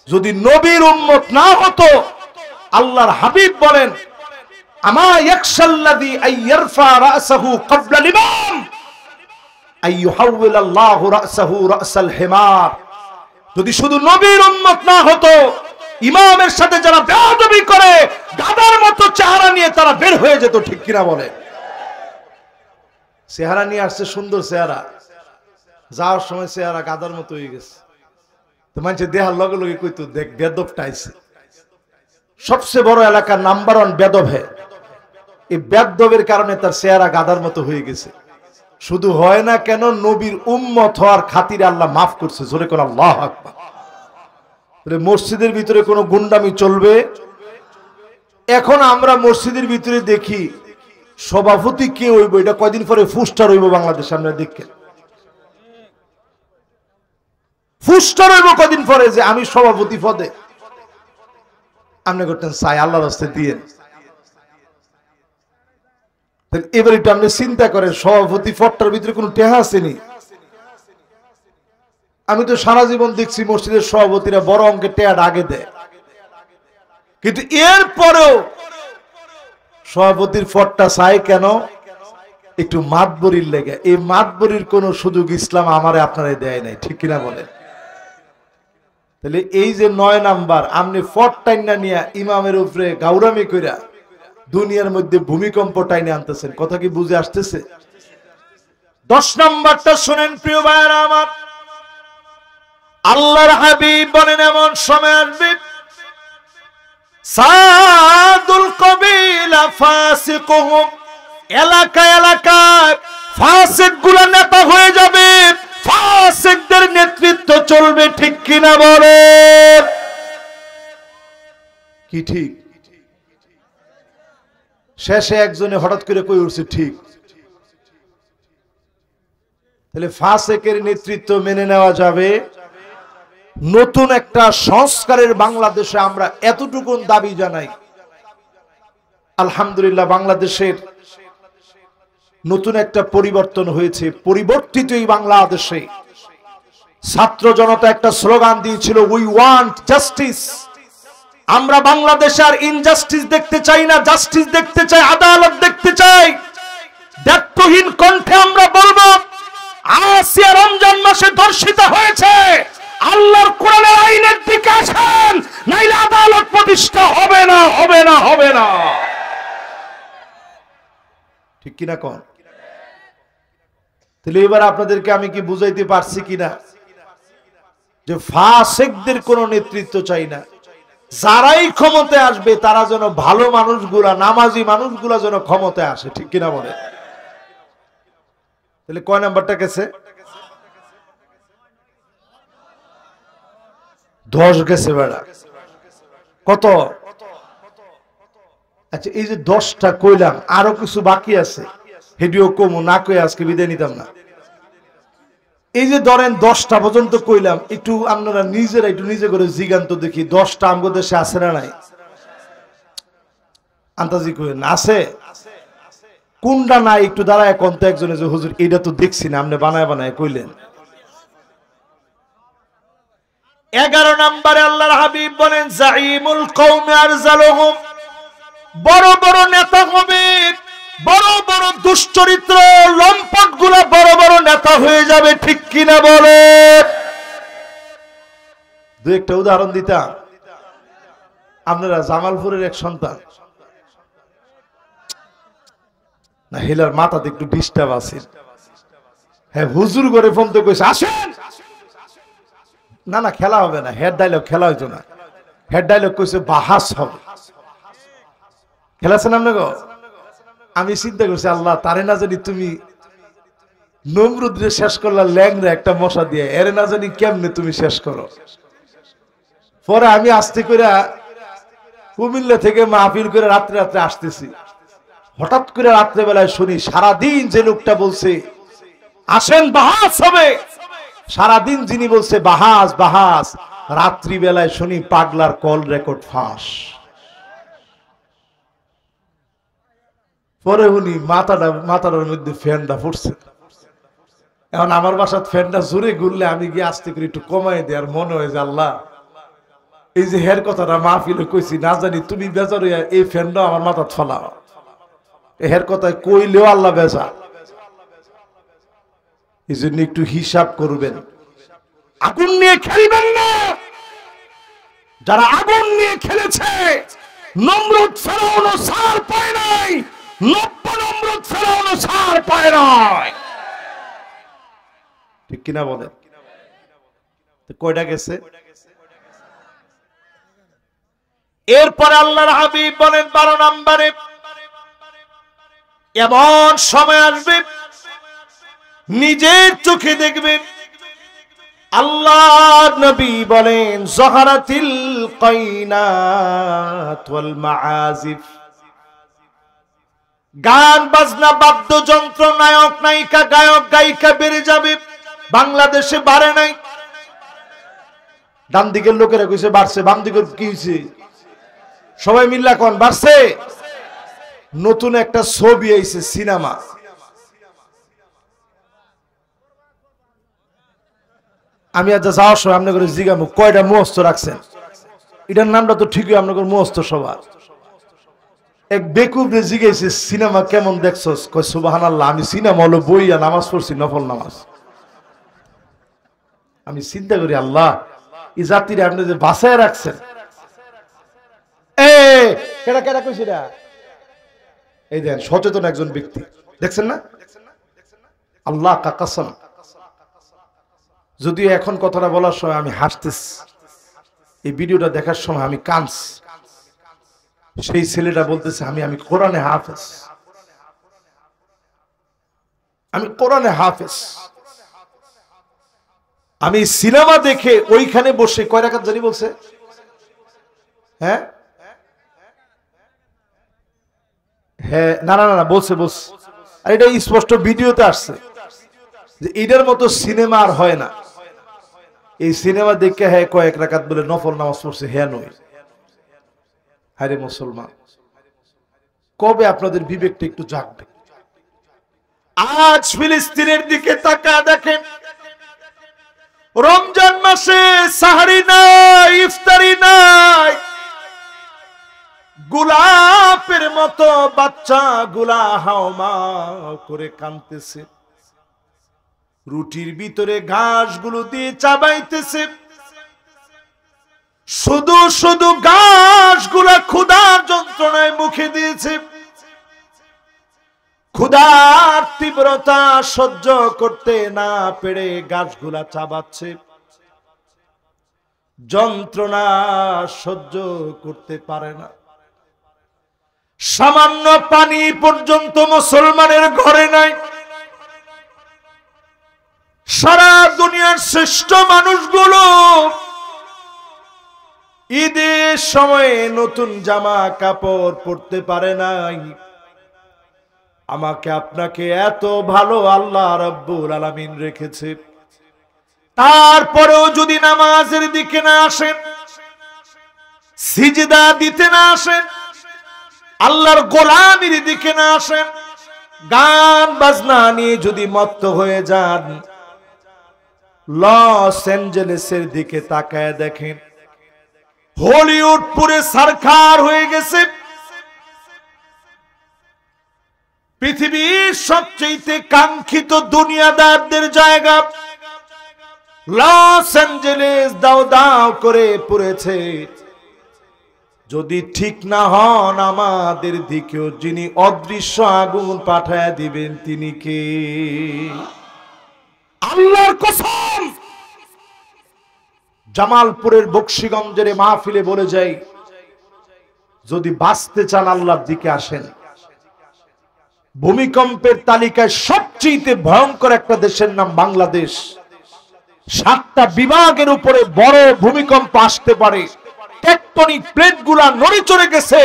যদি নবীর উম্মত না হতো, আল্লাহর হাবিব বলেন, আমা ইয়াকশাল্লাযী আইয়ারফা রাসাহু ক্বাবলা লিমাম আইয়ুহাউল আল্লাহু রাসাহু রাসাল হিমার। যদি শুধু নবীর উম্মত না হতো, ইমামের সাথে যারা বেয়াদবি করে, গাধার মতো চেহারা নিয়ে তারা বের হয়ে যেত, ঠিক কিনা বলে? চেহারা নিয়ে আসছে, সুন্দর চেহারা, যাওয়ার সময় চেহারা গাধার মতো হয়ে গেছে। তো মানুষের দেহার লগে লগে কইতো, দেখ বেদবটা আইছে। সবচেয়ে বড় এলাকার নাম্বার 1 বেদব। এই বেদবের কারণে তার চেহারা গাধার মতো হয়ে গেছে। শুধু হয় না কেন, নবীর উম্মত হওয়ার খাতিরে আল্লাহ মাফ করছে। জোরে কোন আল্লাহু আকবার। মসজিদের ভিতরে কোনো গুন্ডামি চলবে? এখন আমরা মসজিদের ভিতরে দেখি সভাপতি কে হইব, এটা কয়দিন পরে ফুস্টার হইব বাংলাদেশে। আমরা দেখি ফুস্টার হইব কয়দিন পরে, যে আমি সভাপতি পদে। আপনি করতেন চাই, আল্লাহর রাস্তায় দিয়ে। এবার একটু আপনি চিন্তা করেন, সভাপতি পদটার ভিতরে কোনো টেহা আসেনি। আমি তো সারা জীবন দেখছি মসজিদের সভাপতিরা বড় অঙ্কের টেয়াটা আগে দেয়, কিন্তু এরপরেও সভাপতির পদটা চাই কেন? একটু মাতবরির লেগে। এই মাতবরির কোন সুযোগ ইসলাম আমারে আপনারে দেয় নাই, ঠিক কিনা বলেন? তাহলে এই যে 9 নাম্বার, আপনি পদ টাইনা নিয়ে ইমামের উপরে গাউরামি কইরা দুনিয়ার মধ্যে ভূমিকম্প টাইনে আনতেছেন। কথা কি বুঝে আসতেছে? 10 নাম্বারটা শুনেন প্রিয় ভাইরা আমার। আল্লাহর হাবিব বলেন, এমন সময় আসবে, সাদুল কবিলা ফাসিকুহুম, এলাকা এলাকায় ফাসিকগুলো নেতা হয়ে যাবে, ফাসিকদের নেতৃত্ব চলবে, ঠিক কিনা বলে? কি ঠিক? শেষে একজনে হঠাৎ করে কই উঠছে ঠিক। তাহলে ফাসিকের নেতৃত্ব মেনে নেওয়া যাবে? নতুন একটা সংস্কারের বাংলাদেশে আমরা এতটুকু দাবি জানাই। আলহামদুলিল্লাহ, বাংলাদেশের নতুন একটা পরিবর্তন হয়েছে। পরিবর্তিত এই বাংলাদেশে ছাত্র জনতা একটা স্লোগান দিয়েছিল, উই ওয়ান্ট জাস্টিস। আমরা বাংলাদেশে আর ইনজাস্টিস দেখতে চাই না, জাস্টিস দেখতে চাই, আদালত দেখতে চাই। দায়িত্বহীন কণ্ঠে আমরা বলবো, আসিয়া রমজান মাসে ধর্ষিত হয়েছে, আল্লাহর কোরআনের আইনের দিকে আসেন, নাইলে আদালত প্রতিষ্ঠা হবে না, হবে না, হবে না। ঠিক কিনা কোন? তাহলে এবার আপনাদেরকে আমি কি বুঝাইতে পারছি কিনা যে ফাসিকদের কোনো নেতৃত্ব চাই না, যারাই ক্ষমতায় আসবে তারা যেন ভালো মানুষগুলা, নামাজি মানুষগুলা যেন ক্ষমতায় আসে, ঠিক কিনা বলে? তাহলে কয় নাম্বারটা গেছে? 10 গেছে বেড়া। কত? আচ্ছা, এই যে 10টা কইলাম, আরো কিছু বাকি আছে, হেডিও কমু না কই আজকে বিদায় নিতাম না। এই যে ধরেন 10টা পর্যন্ত কইলাম, একটু আপনারা নিজেরা একটু নিজে করে জিগান্ত দেখি 10টা আমাদের দেশে আছে না নাই? আন্তাজি কইেন আছে? কোনটা নাই একটু দাঁড়ায় কোন তো একজনে যে হুজুর এটা তো দেখছি না, আপনি বানায় বানায় কইলেন। 11 নম্বরে আল্লাহর হাবিব বলেন, জাইমুল কওমি আরজালুহুম, বড় বড় নেতা হবে, বড় বড় দুশ্চরিত্র লম্পট গুলা বড় বড় নেতা হয়ে যাবে, ঠিক কিনা বলে? দু একটা উদাহরণ দিতাম। আপনারা জামালপুরের এক সন্তান, না হেলার মাথাতে একটু ডিস্টার্ব আছে, হ্যাঁ হুজুর করে ফোন তো কইছে আসেন, না না খেলা হবে না, হেড ডায়লগ খেলা হইতো না, হেড ডায়লগ কইছে বাহাস হবে। খেলাছেন আপনাকে? আমি চিন্তা করছি, আল্লাহ তারে না জানি তুমি নমরুদরে শেষ করলা ল্যাংরা একটা মশা দিয়ে, এরে না জানি কেমনে তুমি শেষ করো। পরে আমি আস্তে করে কুমিল্লা থেকে মাহফিল করে রাত্রে রাত্রে আসতেছি, হঠাৎ করে রাত্রে বেলায় শুনি সারাদিন যে লোকটা বলছে আসেন বাহাস হবে, সারাদিন যিনি বলছে বাহাস বাহাস, রাত্রি বেলায় শুনি পাগলার কল রেকর্ড ফাঁস। পরে উনি মাথার মধ্যে ফ্যানটা ফুটছে। এখন আমার বাসার ফ্যানটা জোরে ঘুরলে আমি গিয়ে আস্তে করে একটু কমাই দিই, আর মনে হয় যে আল্লাহ এই যে হের কথাটা মাহফিলে কইছি, না জানি তুমি বেজার হইয়া এই ফ্যানটা আমার মাথা ফলাও, হের কথায় কইলেও আল্লাহ বেজা। এই জন্য একটু হিসাব করবেন, আগুন নিয়ে খেলবেন না। যারা আগুন নিয়ে খেলেছে, নমরুদ ফেরাউনও ছাড় পায় নাই, নমরুদ ফেরাউনও ছাড় পায় নাই, ঠিক কিনা বলেন? কয়টা গেছে? এরপরে আল্লাহর হাবিব বলেন 12 নম্বরে, এমন সময় আসবে নিজের চোখে দেখবেন। আল্লাহ নবী বলেন, জহরাতিল কাইনাত ওয়াল মাআজিফ, গান বাজনা বাদ্যযন্ত্র, নায়ক নায়িকা, গায়ক গায়িকা বেড়ে যাবে। বাংলাদেশে বাড়ে নাই। ডান দিকের লোকেরা কইছে বাড়ছে, বাম দিকের কি হইছে? সবাই মিল্লা কোন বাড়ছে। নতুন একটা ছবি আইছে, সিনেমা। আমি আজ যাওয়ার সময় আপনাদের জিজ্ঞামু কয়টা মুখস্থ রাখছেন? এটার নামটা তো ঠিকই আপনাদের মুখস্থ সবার। এক বেকুবরে জিজ্ঞাসা, সিনেমা কেমন দেখছস? কয় সুবহানাল্লাহ, আমি সিনেমা হলো বইয়া নামাজ পড়ছি, নফল নামাজ। আমি চিন্তা করি, আল্লাহ এই জাতিরে আপনি যে বাঁচায় রাখছেন। কেডা কেডা কইছি না, এই দেন সচেতন একজন ব্যক্তি, দেখছেন না? আল্লাহ কা কসম, যদিও এখন কথাটা বলার সময় আমি হাসতেছি, এই ভিডিওটা দেখার সময় আমি কাঁদছি। সেই ছেলেটা বলতেছে আমি কোরআনে হাফেজ। আমি কোরআনে হাফেজ, আমি সিনেমা দেখে ওইখানে বসে কয় রাকাত জানি বলছে, হ্যাঁ হ্যাঁ, না না না বলছে বলছে, আর এটা স্পষ্ট ভিডিওতে আসছে যে এটার মতো সিনেমা আর হয় না। এই সিনেমা দেখে হ্যাঁ কয়েক রাকাত বলে নফল নামাজ পড়ছে, হ্যাঁ নয়। হায়রে মুসলমান, কবে আপনাদের বিবেকটা একটু জাগবে? আজ ফিলিস্তিনের দিকে তাকায় দেখেন, রমজান মাসে সাহারি নাই, ইফতারি নাই, গোলাপের মতো বাচ্চা গুলা হাওমা করে কাঁদতেছে, রুটির ভিতরে ঘাসগুলো দিয়ে চাবাইতেছে, শুধু শুধু ঘাসগুলা ক্ষুধার যন্ত্রণায় মুখে দিয়েছে, ক্ষুধার তীব্রতা সহ্য করতে না পেরে ঘাসগুলা চাবাচ্ছে, যন্ত্রণা সহ্য করতে পারে না। সামান্য পানি পর্যন্ত মুসলমানের ঘরে নাই। সারা দুনিয়ার শ্রেষ্ঠ মানুষগুলো ঈদের সময়ে নতুন জামা কাপড় পরতে পারে নাই। আমাকে আপনাকে এত ভালো আল্লাহ রাব্বুল আলামিন রেখেছে, তারপরেও যদি নামাজের দিকে না আসেন, সিজদা দিতে না আসেন, আল্লাহর গোলামির দিকে না আসেন, গান বাজনা নিয়ে যদি মত্ত হয়ে যান, লস অ্যাঞ্জেলেসের দিকে তাকায় দেখেন, হলিউড পুরে সরকার হয়ে গেছে। পৃথিবীর সবচেয়ে কাঙ্ক্ষিত দুনিয়াদারদের জায়গা লস অ্যাঞ্জেলেস দাও দাও করে পড়েছে। যদি ঠিক না হন, আমাদের দিকেও যিনি অদৃশ্য আগুন পাঠায় দিবেন তিনি কে? আল্লাহর কসম, জামালপুরের বক্সিগঞ্জের মাহফিলে বলে যাই, যদি বাঁচতে চান আল্লাহর দিকে আসেন। ভূমিকম্পের তালিকায় সবচেয়ে ভয়ঙ্কর একটা দেশের নাম বাংলাদেশ। 7টা বিভাগের উপরে বড় ভূমিকম্প আসতে পারে, টেকটনিক প্লেটগুলা নড়ে চড়ে গেছে।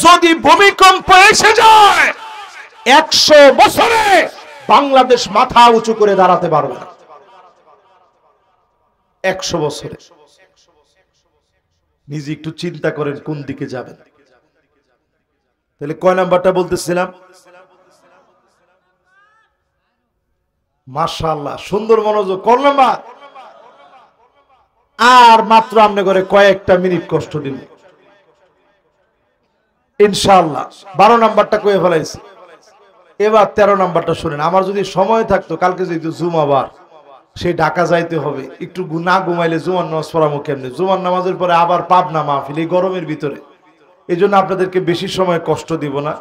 যদি ভূমিকম্প এসে যায়, 100 বছরে বাংলাদেশ মাথা উঁচু করে দাঁড়াতে পারবে না। 100 বছরে। নিজে একটু চিন্তা করেন কোন দিকে যাবেন। তাহলে কয় নাম্বারটা বলতেছিলাম? মাশাআল্লাহ, সুন্দর মনোযোগ। কোন নাম্বার? আর মাত্র আপনি করে কয়েকটা মিনিট কষ্ট দিন ইনশাআল্লাহ। 12 নাম্বারটা কয়ে ফেলাইছি, এবার 13 নাম্বারটা শুনেন। আমার যদি সময় থাকতো, কালকে যেহেতু জুমাবার, সেই ঢাকা যাইতে হবে, একটু না ঘুমাইলে জুমার নামাজ পড়াবো কেমনে? জুমার নামাজের পরে আবার পাবনা মাহফিল, এই গরমের ভিতরে। এই জন্য আপনাদেরকে বেশি সময় কষ্ট দিব না।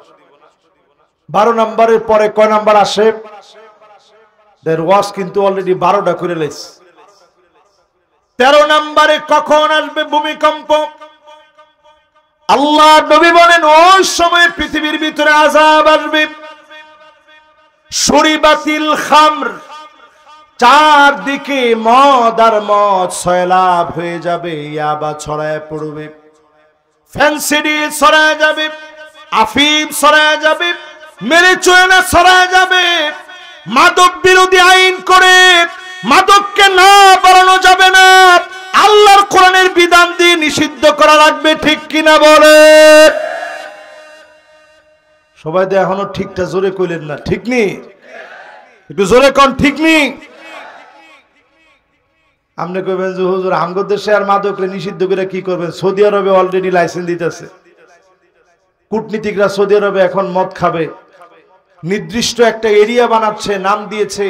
12 নাম্বারের পরে কয় নাম্বার আসে? দের ওয়াজ কিন্তু অলরেডি 12টা করে লাইছে। 13 নম্বরে কখন আসবে ভূমিকম্প? আল্লাহ নবী বলেন, ওই সময় পৃথিবীর ভিতরে আযাব আসবে। শরিবাতিল খামর, চারদিকে মদ আর মদ সয়লাভ হয়ে যাবে, ইয়াবা ছড়ায় পড়বে, ফ্যান্সিডি ছড়ায় যাবে, আফিম ছড়ায় যাবে, মেরিজুয়ানা ছড়ায় যাবে। মাদক বিরোধী আইন করে মাদককে না বাড়ানো যাবে না, আল্লাহর কোরআনের বিধান দিয়ে নিষিদ্ধ করা লাগবে। ঠিক কিনা বলে? সবাই তো এখনো ঠিকটা জোরে কইলেন না। ঠিক নি? একটু জোরে কোন ঠিক নি? আপনি কইবেন যে হুজুর আমগো দেশে আর মাদককে নিষিদ্ধ করে কি করবেন? সৌদি আরবে অলরেডি লাইসেন্স দিতেছে। কূটনীতিকরা সৌদি আরবে এখন মদ খাবে, নির্দিষ্ট একটা এরিয়া বানাচ্ছে, নাম দিয়েছে,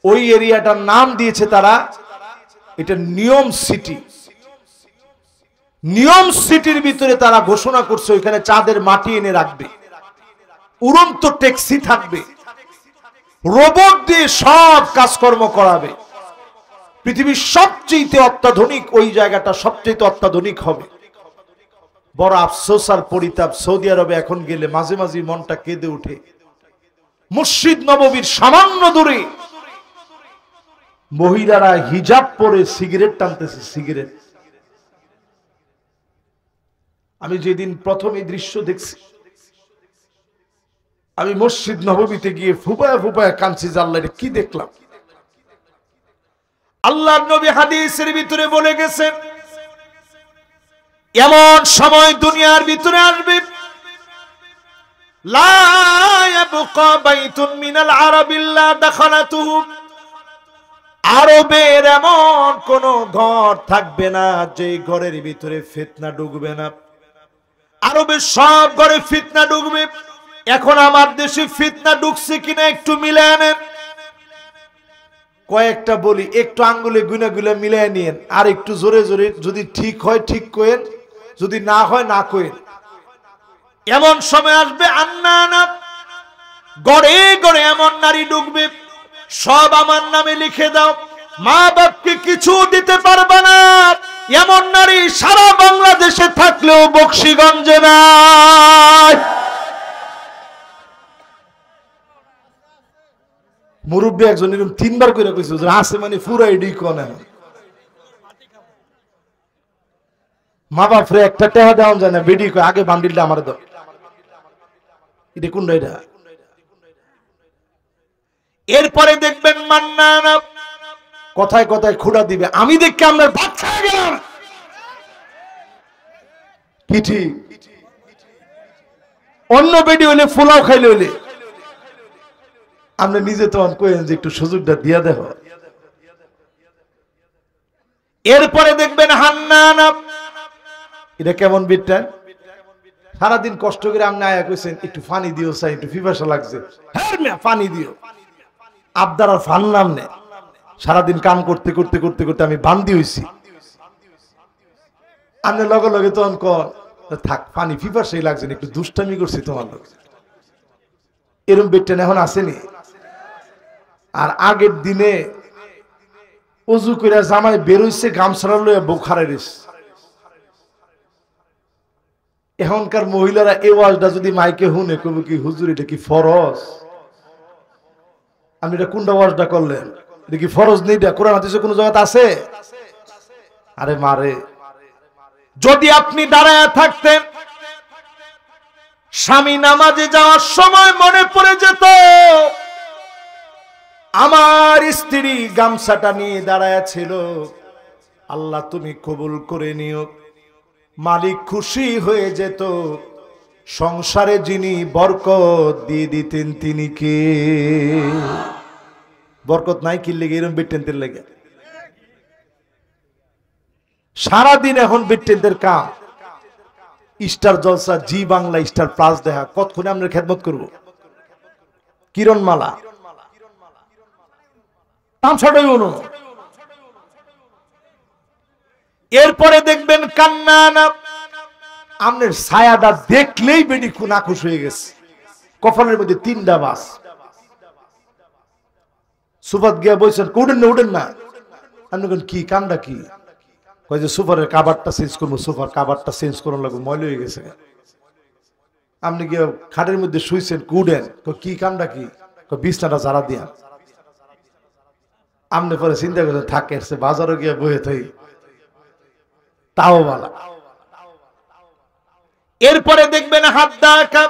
ওই এরিয়াটার নাম দিয়েছে তারা, এটা নিয়ম সিটি। নিয়ম সিটির ভিতরে তারা ঘোষণা করছে ওইখানে চাঁদের মাটি এনে রাখবে, উড়ন্ত ট্যাক্সি থাকবে, রোবট দিয়ে সব কাজকর্ম করাবে। পৃথিবীর সবচেয়ে অত্যাধুনিক ওই জায়গাটা সবচেয়ে অত্যাধুনিক হবে। বড় আফসোস আর পরিতাপ, সৌদি আরবে এখন গেলে মাঝে মাঝে মনটা কেঁদে উঠে। মসজিদ নববীর সামান্য দূরে মহিলারা হিজাব পরে সিগারেট টানতেছে, সিগারেট। আমি যেদিন প্রথম এই দৃশ্য দেখছি, আমি মসজিদ নববীতে গিয়ে ফুপায় ফুপায় কাঁদছি, আল্লাহ কি দেখলাম। আল্লাহর নবী হাদিসের ভিতরে বলে গেছেন, এমন সময় দুনিয়ার ভিতরে আসবে, লা ইয়াবকা বাইতুন মিনাল আরাব ইল্লা দাখালাতুহু, আরবের এমন কোন ঘর থাকবে না যে ঘরের ভিতরে ফিতনা ঢুকবে না। আরবের সব ঘরে ফিতনা ঢুকবে। এখন আমার দেশে ফিতনা ঢুকছে কিনা একটু মিলায় নেন। কয়েকটা বলি, একটু আঙ্গুলে গুনা গুলা মিলায় নিয়েন, আর একটু জোরে জোরে, যদি ঠিক হয় ঠিক কইেন, যদি না হয় না কইেন। এমন সময় আসবে, আন্নানা, গড়ে গড়ে এমন নারী ঢুকবে, সব আমার নামে লিখে দাও, মা বাপকে কিছু দিতে পারবে না, এমন নারী সারা বাংলাদেশে থাকলেও বকশীগঞ্জে নাই। মুরব্বী একজন এরকম 3 বার করে কইছে, আছে মানে পুরো এডি কোন মা বাপরে একটা টাকা দেওয়া যায় না, বেডি কয় আগে বান্ডিলটা আমার দাও। এটা কোনটা? এটা এরপরে দেখবেন মান্নানা কথায় কথায় খুঁড়া দিবে, আমি দেখে আপনার ভাত খাওয়া গেলাম কি ঠিক। অন্য বেডি হইলে ফুলাও খাইলে হইলে আপনি নিজে তখন কইেন যে একটু সুযোগটা দিয়া দেখো। এরপরে দেখবেন হান্নানা, এটা কেমন বিটটা, সারাদিন কষ্ট করে আপনি আয়া কইছেন একটু পানি দিও, চাই একটু পিপাসা লাগছে, হ্যাঁ পানি দিও, আবদার আর ফানলাম না। সারাদিন কাম করতে করতে করতে করতে আমি বান্দি হইছি, আপনি লগে লগে তখন কর থাক পানি পিপাসাই লাগছে না, একটু দুষ্টামি করছি তোমার লগে। এরকম বেটটা এখন আসেনি। আর আগের দিনে অজু করে জামাই বেরোইছে, গামছাড়া লইয়া বউ খাড়াই রইছে। এখনকার মহিলারা এই ওয়াজটা যদি মাইকে শুনে কবে কি হুজুর এটা কি ফরজ? আপনি এটা কোনটা ওয়াজটা করলেন? এটা কি ফরজ নেই? এটা কোরআন হাদিসে কোন জায়গাতে আছে? আরে মারে, যদি আপনি দাঁড়ায় থাকতেন, স্বামী নামাজে যাওয়ার সময় মনে পড়ে যেত আমার স্ত্রী গামছাটা নিয়ে দাঁড়ায় ছিল, আল্লাহ তুমি কবুল করে নিও, মালিক খুশি হয়ে যেত, সংসারে যিনি বরকত দিয়ে দিতেন তিনি কে? বরকত নাই কি লেগে এরকম বেটেনদের লেগে সারাদিন এখন বেটেনদের কাম স্টার জলসা, জি বাংলা, স্টার প্লাস দেখা, কতক্ষণে আমরা খেদমত করব। কিরণমালা এরপরে দেখবেন কান্নানা, আপনার ছায়াটা দেখলেই বেডি নাখুশ হয়ে গেছে, কপালের মধ্যে 3টা বাস। সুফাত গিয়া বলছেন উঠেন না উঠেন না, আপনি কি কামটা কি? কয় যে সুপারের কাবারটা চেঞ্জ করবো, সুপার কাবারটা চেঞ্জ করার লাগবে, ময়লা হয়ে গেছে। আপনি গিয়ে খাটের মধ্যে শুইছেন, কুডেন কি কামটা কি? বিছনাটা ঝাড়া দিয়া। আপনি পরে চিন্তা করছেন থাকে বাজারও গিয়ে বয়ে থাই, তাও বালা। এরপরে দেখবেন হাত দেখা,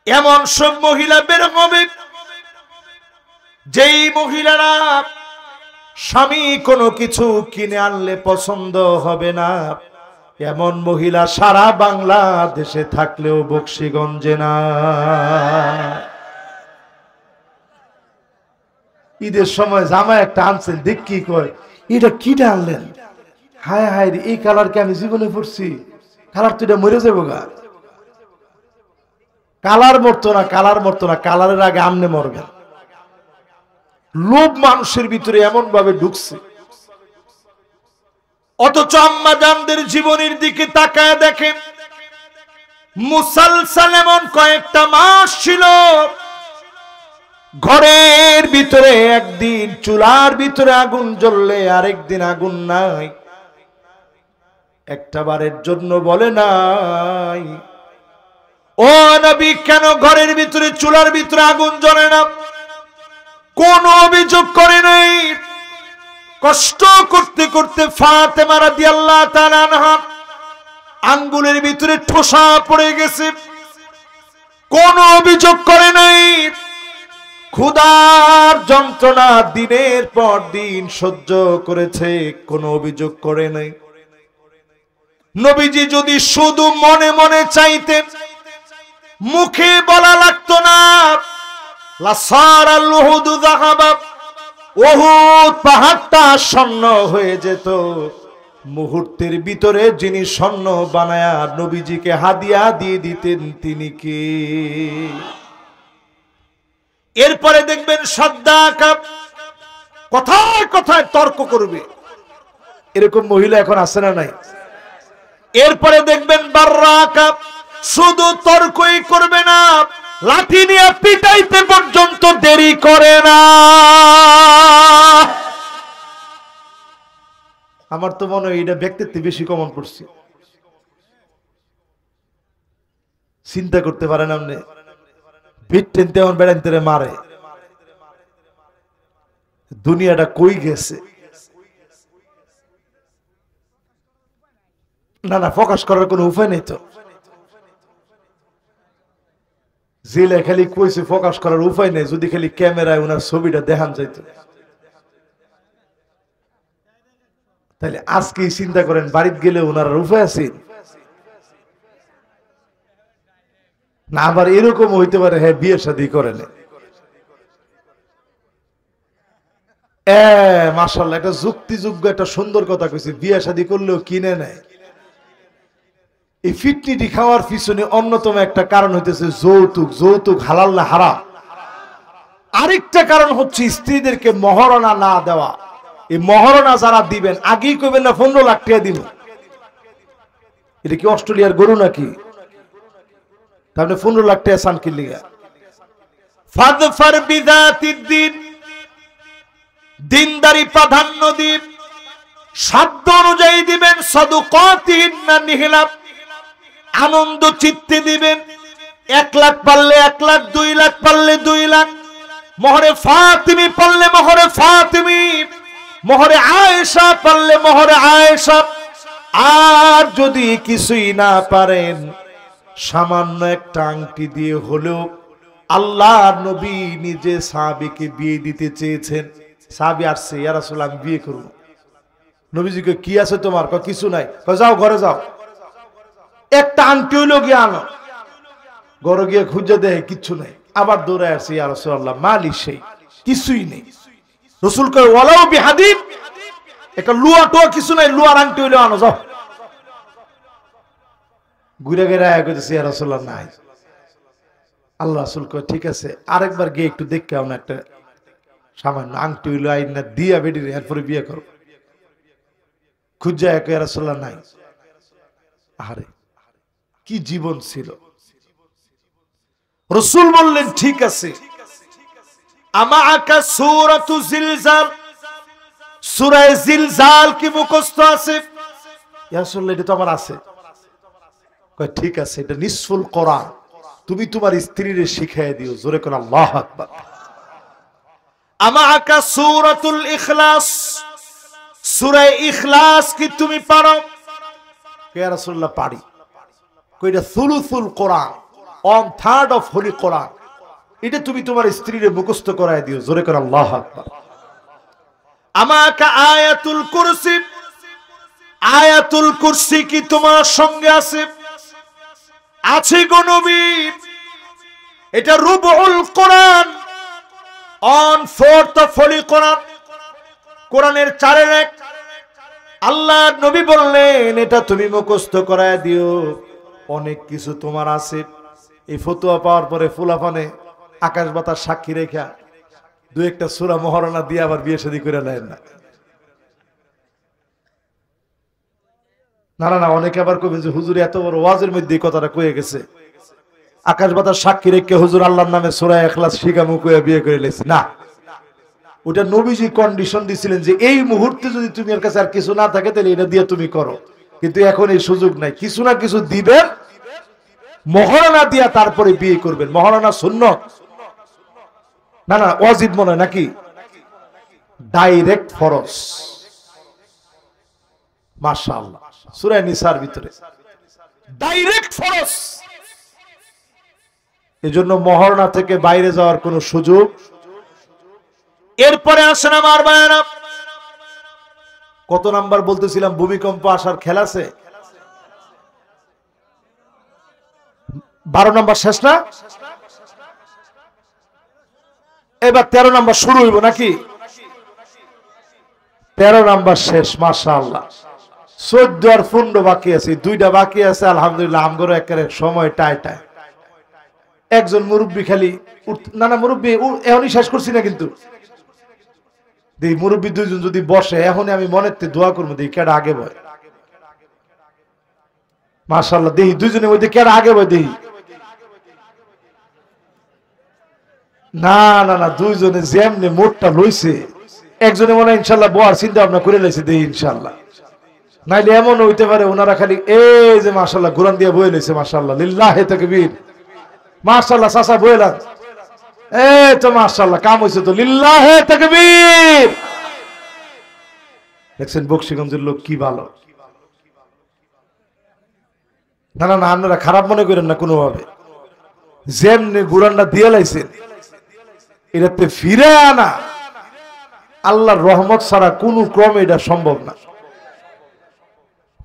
এমন সব মহিলা বের হবে যেই মহিলারা স্বামী কোনো কিছু কিনে আনলে পছন্দ হবে না, এমন মহিলা সারা বাংলাদেশে থাকলেও বকশীগঞ্জে না। ঈদের সময় জামা একটা আনছেন, দেখ কি কয় এটা কিটা আনলেন, হায় হায় রে এই কালার কে আমি জীবনে পড়ছি, কালার তো এটা মরে যাবো গা। কালার মরতো না, কালার মরতো না, কালারের আগে আমনে মরবেন। লোভ মানুষের ভিতরে এমন ভাবে ঢুকছে, অথচ আম্মা জানদের জীবনের দিকে তাকায় দেখেন, মুসালসাল এমন কয়েকটা মাস ছিল, ঘরের ভিতরে একদিন চুলার ভিতরে আগুন জ্বললে আরেকদিন আগুন নাই, একটা বারের জন্য বলে নাই ও নবী, কেন ঘরের ভিতরে চুলার ভিতরে আগুন জ্বলে না? কোন অভিযোগ করে নাই। কষ্ট করতে করতে ফাতেমা রাদিয়াল্লাহু তাআলা আনহা আঙ্গুলের ভিতরে ঠোসা পড়ে গেছে, কোন অভিযোগ করে নাই। ক্ষুধার যন্ত্রণা দিনের পর দিন সহ্য করেছে, কোনো অভিযোগ করে নাই। নবীজি যদি শুধু মনে মনে চাইতেন, মুখে বলা লাগতো না, লাসারাল উহুদ যাহাবা, উহুদ পাহাড়টা স্বর্ণ হয়ে যেত। মুহূর্তের ভিতরে যিনি স্বর্ণ বানায়া নবীজিকে হাদিয়া দিয়ে দিতেন তিনি কে? এরপরে দেখবেন সাদ্দাকা কথায় কথায় তর্ক করবে, এরকম মহিলা এখন আছে না নাই? এরপরে দেখবেন বাররাকা শুধু তর্কই করবে না, লাঠি নিয়ে পিটাইতে পর্যন্ত দেরি করে না। আমার তো মনে হয় এটা ব্যক্তিত্বে বেশি কমন পড়ছে। চিন্তা করতে পারেন আপনি, ভিট টেনতে আমার বেড়াইতে মারে, দুনিয়াটা কই গেছে? না না, প্রকাশ করার কোনো উপায় নেই তো। জেলে খালি কইছে প্রকাশ করার উপায় নেই, যদি খালি ক্যামেরায় ওনার ছবিটা দেখান যাইতো। তাহলে আজকে চিন্তা করেন, বাড়িতে গেলে ওনার উপায় আছে না? আবার এরকম হইতে পারে, হ্যাঁ বিয়ে শাদী করে নেয়। মাশাআল্লাহ, একটা যুক্তিযোগ্য একটা সুন্দর কথা কইছে, বিয়ে শাদী করলেও কিনে নেয়। এই ফিটনিটি খাওয়ার পিছনে অন্যতম একটা কারণ হইতেছে যৌতুক। যৌতুক হালাল না হারাম? আরেকটা কারণ হচ্ছে স্ত্রীদেরকে মহারণা না দেওয়া। এই মহারণা যারা দিবেন, আগেই কইবেন না 15 লাখ টাকা দিন। এটা কি অস্ট্রেলিয়ার গরু নাকি? তাহলে 15 লাখ টাকা চান কি লিগা? ফাদফার বিযাতিদ দ্বীন, দিনদারি প্রাধান্য দিন, সাধ্য অনুযায়ী দিবেন। সাদুকাতিন না নিহিলাত, আনন্দ চিত্তে দিবেন। 1 লাখ পারলে 1 লাখ, 2 লাখ পারলে 2 লাখ, মোহরে ফাতিমি পারলে মোহরে ফাতিমি, মোহরে আয়েশা পারলে মোহরে আয়েশা। আর যদি কিছুই না পারেন, সামান্য একটা আংটি দিয়ে হলেও, আল্লাহর নবী নিজে সাহাবীকে বিয়ে দিতে চেয়েছেন। সাহাবী আসছে, ইয়া রাসূলুল্লাহ আমি বিয়ে করব। নবীজিকে কি আছে তোমার? কয় কিছু নাই। কয় যাও ঘরে যাও, একটা আংটি হইলো গিয়ে আনো। ঘরে গিয়ে খুঁজে দেখে কিচ্ছু নাই। আবার দৌড়ে আসছে, ইয়া রাসূলুল্লাহ মালি সেই কিছুই নেই। রাসূল কয় ওয়ালাউ বিহাদিদ, একটা লুয়া টোয়া কিছু নাই, লুয়ার আংটি হইলো আনো যাও। ঘুরে ঘুরে আয়া কইতেছে, ইয়া রাসূলুল্লাহ নাই। আল্লাহ রাসূল কয় ঠিক আছে, আরেকবার গিয়ে একটু দেখে আও না, একটা সামান্য আংটি হইলো আইনা দিয়া বেডিরে, এরপরে বিয়ে করো। খুঁজে ইয়া রাসূলুল্লাহ নাই। আরে কি জীবন ছিল! রাসূল বললেন ঠিক আছে, আমাকা সূরাতু জিলজাল, সূরা জিলজাল কি মুখস্থ আছে? ইয়া রাসূলুল্লাহ এটা তো আমার আছে। কয় ঠিক আছে, এটা নিসফুল কোরআন, তুমি তোমার স্ত্রীরে শিখিয়ে দিও। জোরে কোন আল্লাহু আকবার। আমাকা সূরাতুল ইখলাস, সূরা ইখলাস কি তুমি পারো? ইয়া রাসূলুল্লাহ পারি। কই এটা সুলুসুল কোরআন, 1/3 অফ হোলি কোরআন, এটা তুমি তোমার স্ত্রীরে মুখস্থ করায় দিও। জোরে করে আল্লাহু আকবার। আমাকা আয়াতুল কুরসি, আয়াতুল কুরসি কি তোমার সঙ্গে আছে? আছে গো নবী, এটা রুবুল কোরআন, 1/4 অফ হোলি কোরআন, কোরআনের 4/1। আল্লাহ নবী বললেন এটা তুমি মুখস্থ করায় দিও। অনেক কিছু তোমার আছে। এই ফতোয়া পাওয়ার পরে ফুলাফানে আকাশ বাতাস সাক্ষী রেখা 2-1টা সূরা মহারণা দিয়ে আবার বিয়ে শাদী করে নেন না। না না না, অনেকে আবার কইবেন যে হুজুর এত বড় ওয়াজের মধ্যে এই কথাটা কয়ে গেছে, আকাশ বাতাস সাক্ষী রেখে হুজুর আল্লাহর নামে সূরা ইখলাস শিখামু কইয়া বিয়ে করে লেছে না। ওটা নবীজি কন্ডিশন দিছিলেন যে এই মুহূর্তে যদি তুমি এর কাছে আর কিছু না থাকে তাহলে এটা দিয়ে তুমি করো, কিন্তু এখন এই সুযোগ নাই। কিছু না কিছু দিবেন, মহারণা দিয়া তারপরে বিয়ে করবেন। মহারণা সুন্নত না, না ওয়াজিব মনে হয় নাকি? ডাইরেক্ট ফরজ। মাশাআল্লাহ, সূরা নিসার ভিতরে ডাইরেক্ট ফরজ। এজন্য মহারণা থেকে বাইরে যাওয়ার কোনো সুযোগ। এরপরে আসেন আমার ভাইরা, কত নাম্বার বলতেছিলাম ভূমিকম্প আসার খেলা আছে? 12 নাম্বার শেষ না? এবার 13 নাম্বার শুরু হইব নাকি? 13 নাম্বার শেষ। মাশাআল্লাহ, 14 আর 15 বাকি আছে, 2টা বাকি আছে। আলহামদুলিল্লাহ, আমগর একেবারে সময় টাই টাই। একজন মুরব্বী খালি না, না মুরব্বী এখনই শেষ করছি না, কিন্তু দেখি মুরব্বী 2জন যদি বসে এখনই আমি মনের থেকে দোয়া করবো, দেখি কেডা আগে বয়। মাশাআল্লাহ, দেখি 2জনের মধ্যে কেডা আগে বয় দেখি। না না না, 2জনে যেমনি মোটটা লইছে, একজনে মনে হয় ইনশাল্লাহ বয়ার চিন্তা ভাবনা করে লাইছে, দেখি ইনশাল্লাহ। নাইলে এমন হইতে পারে ওনারা খালি এই যে মাশাআল্লাহ কোরআন দিয়ে বয়ে লইছে। মাশাআল্লাহ, লিল্লাহি তাকবীর। মাশাআল্লাহ, চাচা বইলাম, এই তো মাশাআল্লাহ কাম হইছে তো, লিল্লাহি তাকবীর। দেখছেন বকশীগঞ্জের লোক কি ভালো। না না না, আপনারা খারাপ মনে করেন না কোনোভাবে। যেমনি কোরআনটা দিয়ে লাইছেন, এটাতে ফিরে আনা আল্লাহর রহমত ছাড়া কোনো ক্রমে এটা সম্ভব না।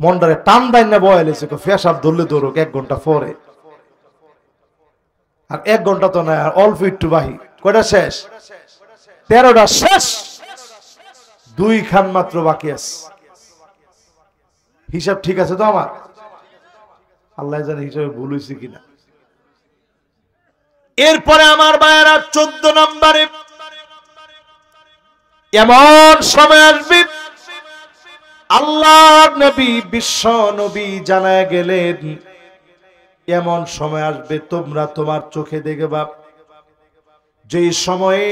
মনটারে টান দেয় না বয়ে লাইছে, ফেসাব ধরলে ধরুক 1 ঘন্টা পরে, আর 1 ঘন্টা তো না, অল্প একটু বাহি। কয়টা শেষ? 13টা শেষ, 2 খান মাত্র বাকি আছে। হিসাব ঠিক আছে তো আমার? আল্লাহ জানে হিসাবে ভুল হয়েছে কিনা। এরপরে আমার ভাইয়েরা 14 নম্বরে এমন সময় আসবে, আল্লাহর নবী বিশ্ব নবী জানায় গেলেন, এমন সময় আসবে তোমরা তোমার চোখে দেখবা, যে সময়ে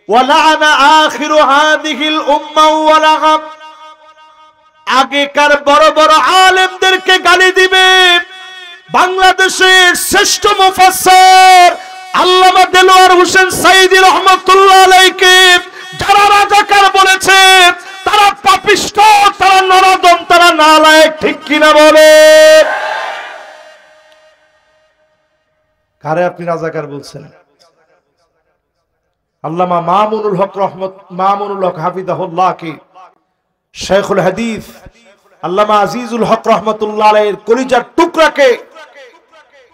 ওয়ালানা আখিরু হাদিহিল উম্মাহ ওয়ালাগাম, আগেকার বড় বড় আলেমদেরকে গালি দিবে। বাংলাদেশের শ্রেষ্ঠ মুফাসসির আল্লামা দেলোয়ার হোসেন সাইদী রহমাতুল্লাহ আলাইহি যারা রাজাকার বলেছে, তারা পাপিষ্ঠ, তারা নরদম, তারা নালায়েক, ঠিক কিনা বলে? কারে আপনি রাজাকার বলছেন? আল্লামা মামুনুল হক হাফিজাহুল্লাহ কি শেখুল হাদিস আল্লামা আজিজুল হক রহমাতুল্লাহ আলাইহির কলিজার টুকরাকে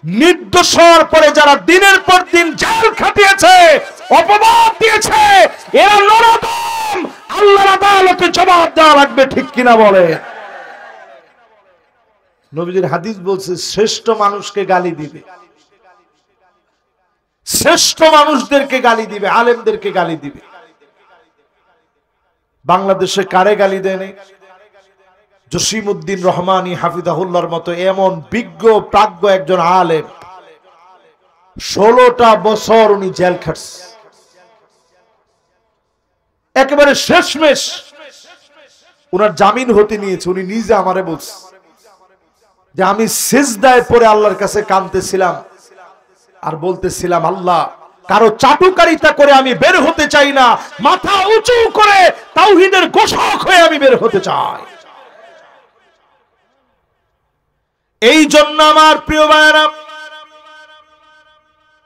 নির্দোষ হওয়ার পরে যারা দিনের পর দিন জেল খাটিয়েছে, অপবাদ দিয়েছে, এরা নরদম, আল্লাহর আদালতে জবাব দেওয়া লাগবে, ঠিক কিনা বলে? নবীজির হাদিস বলছে শ্রেষ্ঠ মানুষকে গালি দিবে, শ্রেষ্ঠ মানুষদেরকে গালি দিবে, আলেমদেরকে গালি দিবে। বাংলাদেশে কারে গালি দেয়? জসিমউদ্দিন রহমানী হাফিজাহুল্লাহর মতো এমন বিজ্ঞ প্রাজ্ঞ একজন আলেম, 16টা বছর উনি জেল খাটছে। একেবারে শেষমেশ উনার জামিন হতে নিয়েছে। উনি নিজে আমারে বলছে যে আমি সিজদায় পড়ে আল্লাহর কাছে কাঁদতেছিলাম আর বলতেছিলাম, আল্লাহ, কারো চাটুকারিতা করে আমি বের হতে চাই না, মাথা উঁচু করে তাওহীদের ঘোষক হয়ে আমি বের হতে চাই। এই জন্য আমার প্রিয় ভাইরা,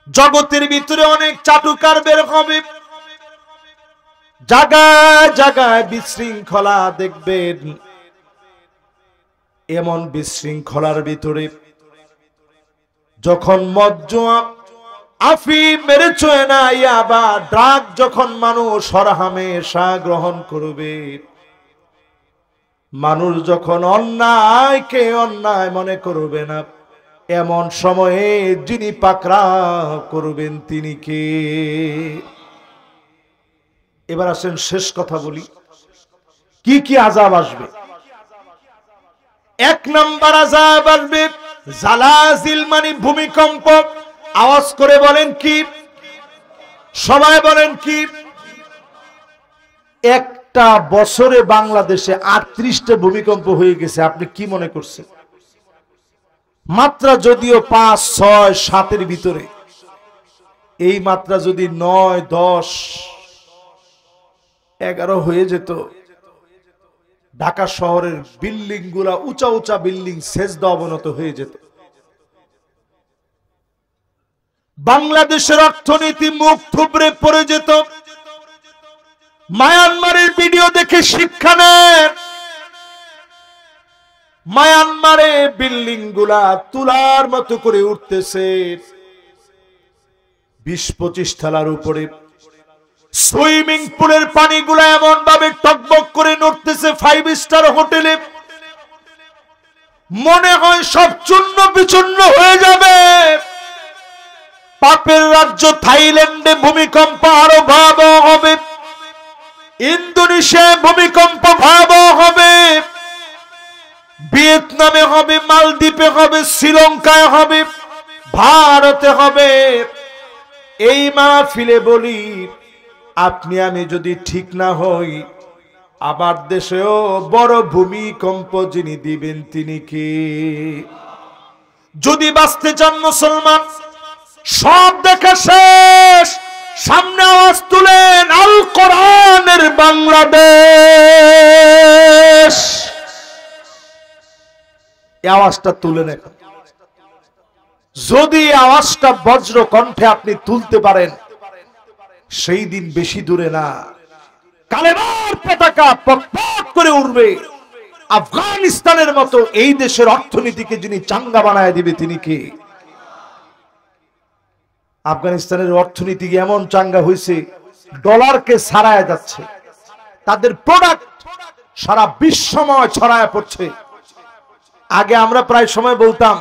জগতের ভিতরে অনেক চাটুকার বের হবে, জায়গায় জায়গায় বিশৃঙ্খলা দেখবেন। এমন বিশৃঙ্খলার ভিতরে যখন মজ্জুয়া, আফিম, মেরেচুয়েনা, ইয়াবা, ড্রাগ যখন মানুষ হরহামেশা গ্রহণ করবে, মানুষ যখন অন্যায়কে অন্যায় মনে করবে না, এমন সময়ে যিনি পাকড়াও করবেন তিনি কে? এবার আসেন শেষ কথা বলি, কি কি আযাব আসবে। 1 নাম্বার আযাব আসবে জালাজিল, মানে ভূমিকম্প। আওয়াজ করে বলেন কি? সবাই বলেন কি? একটা বছরে বাংলাদেশে 38টা ভূমিকম্প হয়ে গেছে। আপনি কি মনে করছেন? মাত্রা যদিও 5, 6, 7 ভিতরে, এই মাত্রা যদি 9, 10, 11 হয়ে যেত, ঢাকা শহরের বিল্ডিং গুলা উঁচা উঁচা বিল্ডিং সেজদা অবনত হয়ে যেত। বাংলাদেশের অর্থনীতি মুখ থুবড়ে পড়ে যেত। মায়ানমারের ভিডিও দেখে শিক্ষা নেন। মায়ানমারে বিল্ডিং গুলা তুলার মতো করে উঠতেছে, 20-25 তলার উপরে। সুইমিং পুলের পানিগুলা এমন ভাবে টকবক করে নড়তেছে 5 স্টার হোটেলে, মনে হয় সব চূর্ণ বিচূর্ণ হয়ে যাবে। পাপের রাজ্য থাইল্যান্ডে ভূমিকম্প আরো ভয়াবহ হবে, ইন্দোনেশিয়ায় ভূমিকম্প ভয়াবহ হবে, ভিয়েতনামে হবে, মালদ্বীপে হবে, শ্রীলঙ্কায় হবে, ভারতে হবে। এই মাহফিলে বলি, আপনি আমি যদি ঠিক না হই, আমার দেশেও বড় ভূমিকম্প যিনি দিবেন তিনি কে? যদি বাঁচতে চান মুসলমান, সব দেখা শেষ, সামনে আওয়াজ তুলেন, আল কোরআনের বাংলাদেশ। এই আওয়াজটা তুলেন এখন। যদি আওয়াজটা বজ্র কণ্ঠে আপনি তুলতে পারেন, সেই দিন বেশি দূরে না, কালেমার পতাকা পকপক করে উঠবে। আফগানিস্তানের মতো এই দেশের অর্থনীতিকে যিনি চাঙ্গা বানায় দিবে তিনি কে? আফগানিস্তানের অর্থনীতি এমন চাঙ্গা হয়েছে, ডলারকে ছাড়ায় যাচ্ছে, তাদের প্রোডাক্ট সারা বিশ্বময় ছড়ায় পড়ছে। আগে আমরা প্রায় সময় বলতাম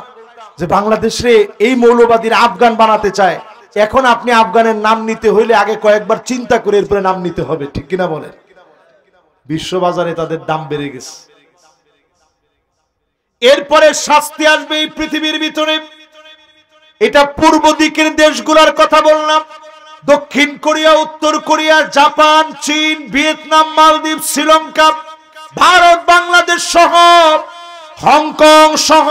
যে বাংলাদেশে এই মৌলবাদীরা আফগান বানাতে চায়। এখন আপনি আফগানের নাম নিতে হইলে আগে কয়েকবার চিন্তা করে এরপরে নাম নিতে হবে, ঠিক কিনা বলেন? বিশ্ববাজারে তাদের দাম বেড়ে গেছে। এরপরে শাস্তি আসবে এই পৃথিবীর ভিতরে। এটা পূর্ব দিকের দেশগুলোর কথা বললাম, দক্ষিণ কোরিয়া, উত্তর কোরিয়া, জাপান, চীন, ভিয়েতনাম, মালদ্বীপ, শ্রীলঙ্কা, ভারত, বাংলাদেশ সহ, হংকং সহ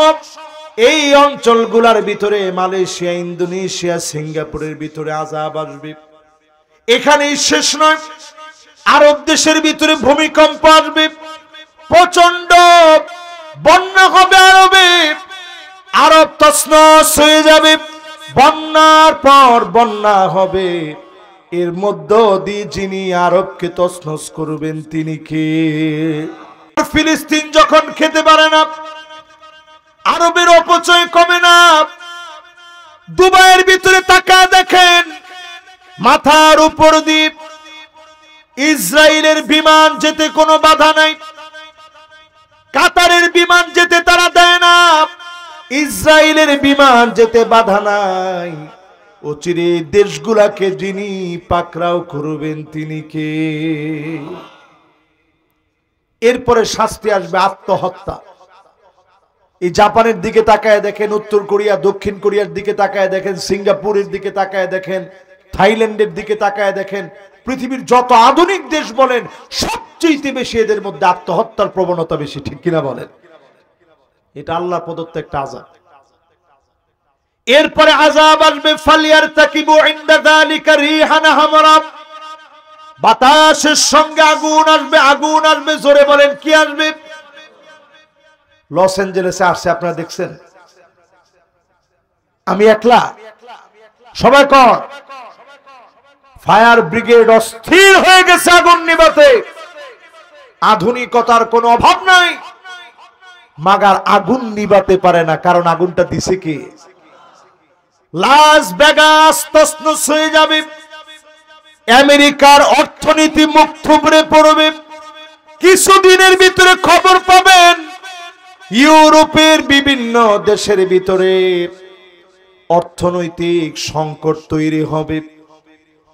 এই অঞ্চলগুলোর ভিতরে, মালয়েশিয়া, ইন্দোনেশিয়া, সিঙ্গাপুরের ভিতরে আযাব আসবে। এখানেই শেষ নয়, আরব দেশের ভিতরে ভূমিকম্প আসবে, প্রচন্ড বন্যা হবে আরবে, আরব তছনছ হয়ে যাবে, বন্যার পর বন্যা হবে। এর মধ্য দিয়ে যিনি আরবকে তছনছ করবেন তিনি কে? ফিলিস্তিন যখন খেতে পারে না, আরবের অপচয় কমে না। দুবাইয়ের ভিতরে তাকায় দেখেন, মাথার উপর দিয়ে ইসরায়েলের বিমান যেতে কোনো বাধা নাই, কাতারের বিমান যেতে তারা দেয় না, ইসরায়েলের বিমান যেতে বাধা নাই। অচিরে দেশগুলাকে যিনি পাকড়াও করবেন তিনি কে? এরপরে শাস্তি আসবে আত্মহত্যা। এই জাপানের দিকে তাকায় দেখেন, উত্তর কোরিয়া, দক্ষিণ কোরিয়ার দিকে তাকায় দেখেন, সিঙ্গাপুরের দিকে তাকায় দেখেন, থাইল্যান্ডের দিকে তাকায় দেখেন, পৃথিবীর যত আধুনিক দেশ বলেন সবচেয়ে বেশি এদের মধ্যে আত্মহত্যার প্রবণতা বেশি, ঠিক কিনা বলেন? এটা আল্লাহর প্রদত্ত একটা আযাব। এরপরে আযাব আসবে, ফালিয়ারতাকিবু ইনদা যালিকা রিহান হামরা, বাতাসের সঙ্গে আগুন আসবে। আগুন আসবে, জোরে বলেন কি আসবে? লস অ্যাঞ্জেলেসে আসছে, আপনারা দেখছেন? আমি একলা, সবাই কর। ফায়ার ব্রিগেড অস্থির হয়ে গেছে আগুন নিভাতে। আধুনিকতার কোনো অভাব নাই, মাগার আগুন নিভাতে পারে না, কারণ আগুনটা দিছে কে? লাস ভেগাস তছনছ হয়ে যাবে, আমেরিকার অর্থনীতি মুখ থুবড়ে পড়বে। কিছুদিনের ভিতরে খবর পাবেন ইউরোপের বিভিন্ন দেশের ভিতরে অর্থনৈতিক সংকট তৈরি হবে।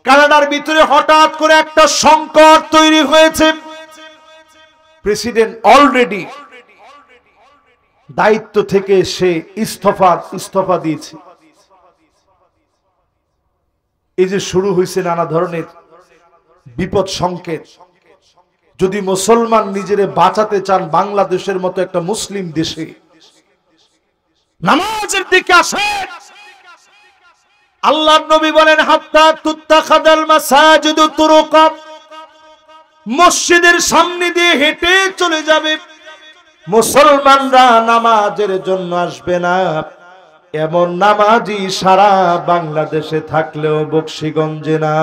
কানাডার ভিতরে হঠাৎ করে একটা সংকট তৈরি হয়েছে। প্রেসিডেন্ট অলরেডি দায়িত্ব থেকে সে ইস্তফা দিয়েছে। এই যে শুরু হয়েছে নানা ধরনের বিপদ সংকেত। যদি মুসলমান নিজেরে বাঁচাতে চান বাংলাদেশের মতো একটা মুসলিম দেশে, নামাজের দিকে আসেন। আল্লাহর নবী বলেন হাত্তা তুত্তাখাদাল মাসাজিদু তুরুকা, মসজিদের সামনে দিয়ে হেঁটে চলে যাবে। মুসলমানরা নামাজের জন্য আসবে না, এমন নামাজি সারা বাংলাদেশে থাকলেও বকশীগঞ্জে না।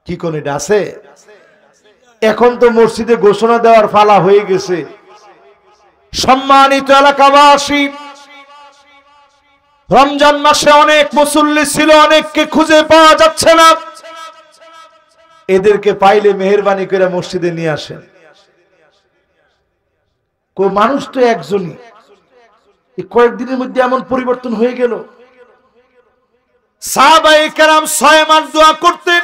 কি কোন এটা আছে? এখন তো মসজিদে ঘোষণা দেওয়ার ফালা হয়ে গেছে। সম্মানিত এলাকাবাসী, রমজান মাসে অনেক মুসল্লি ছিল, অনেককে খুঁজে পাওয়া যাচ্ছে না। এদেরকে পাইলে মেহেরবানি করে মসজিদে নিয়ে আসেন। মানুষ তো একজনই, কয়েকদিনের মধ্যে এমন পরিবর্তন হয়ে গেল। সাহাবায়ে কেরাম 6 মাস দোয়া করতেন,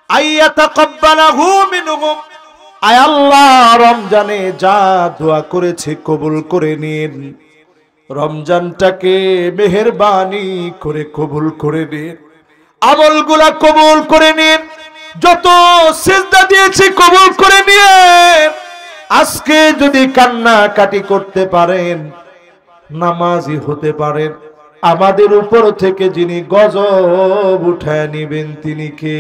আইয়াতাকাব্বালাহু মিনহুম, আয় আল্লাহ রমজানে যা দোয়া করেছে কবুল করে নিন, রমজানটাকে মেহেরবানি করে কবুল করে নিন, আমলগুলা কবুল করে নিন, যত সিজদা দিয়েছি কবুল করে নিন। আজকে যদি কান্নাকাটি করতে পারেন, নামাজি হতে পারেন, আমাদের উপর থেকে যিনি গজব উঠায় নিবেন তিনি কে?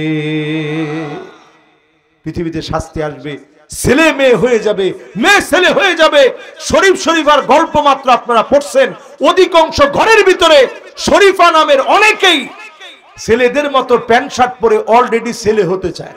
পৃথিবীতে শাস্তি আসবে, ছেলে মেয়ে হয়ে যাবে, মেয়ে ছেলে হয়ে যাবে। শরীফ শরীফার গল্প মাত্র আপনারা পড়ছেন, অধিকাংশ ঘরের ভিতরে শরীফা নামের অনেকেই ছেলেদের মতো প্যান্ট শার্ট পরে অলরেডি ছেলে হতে চায়।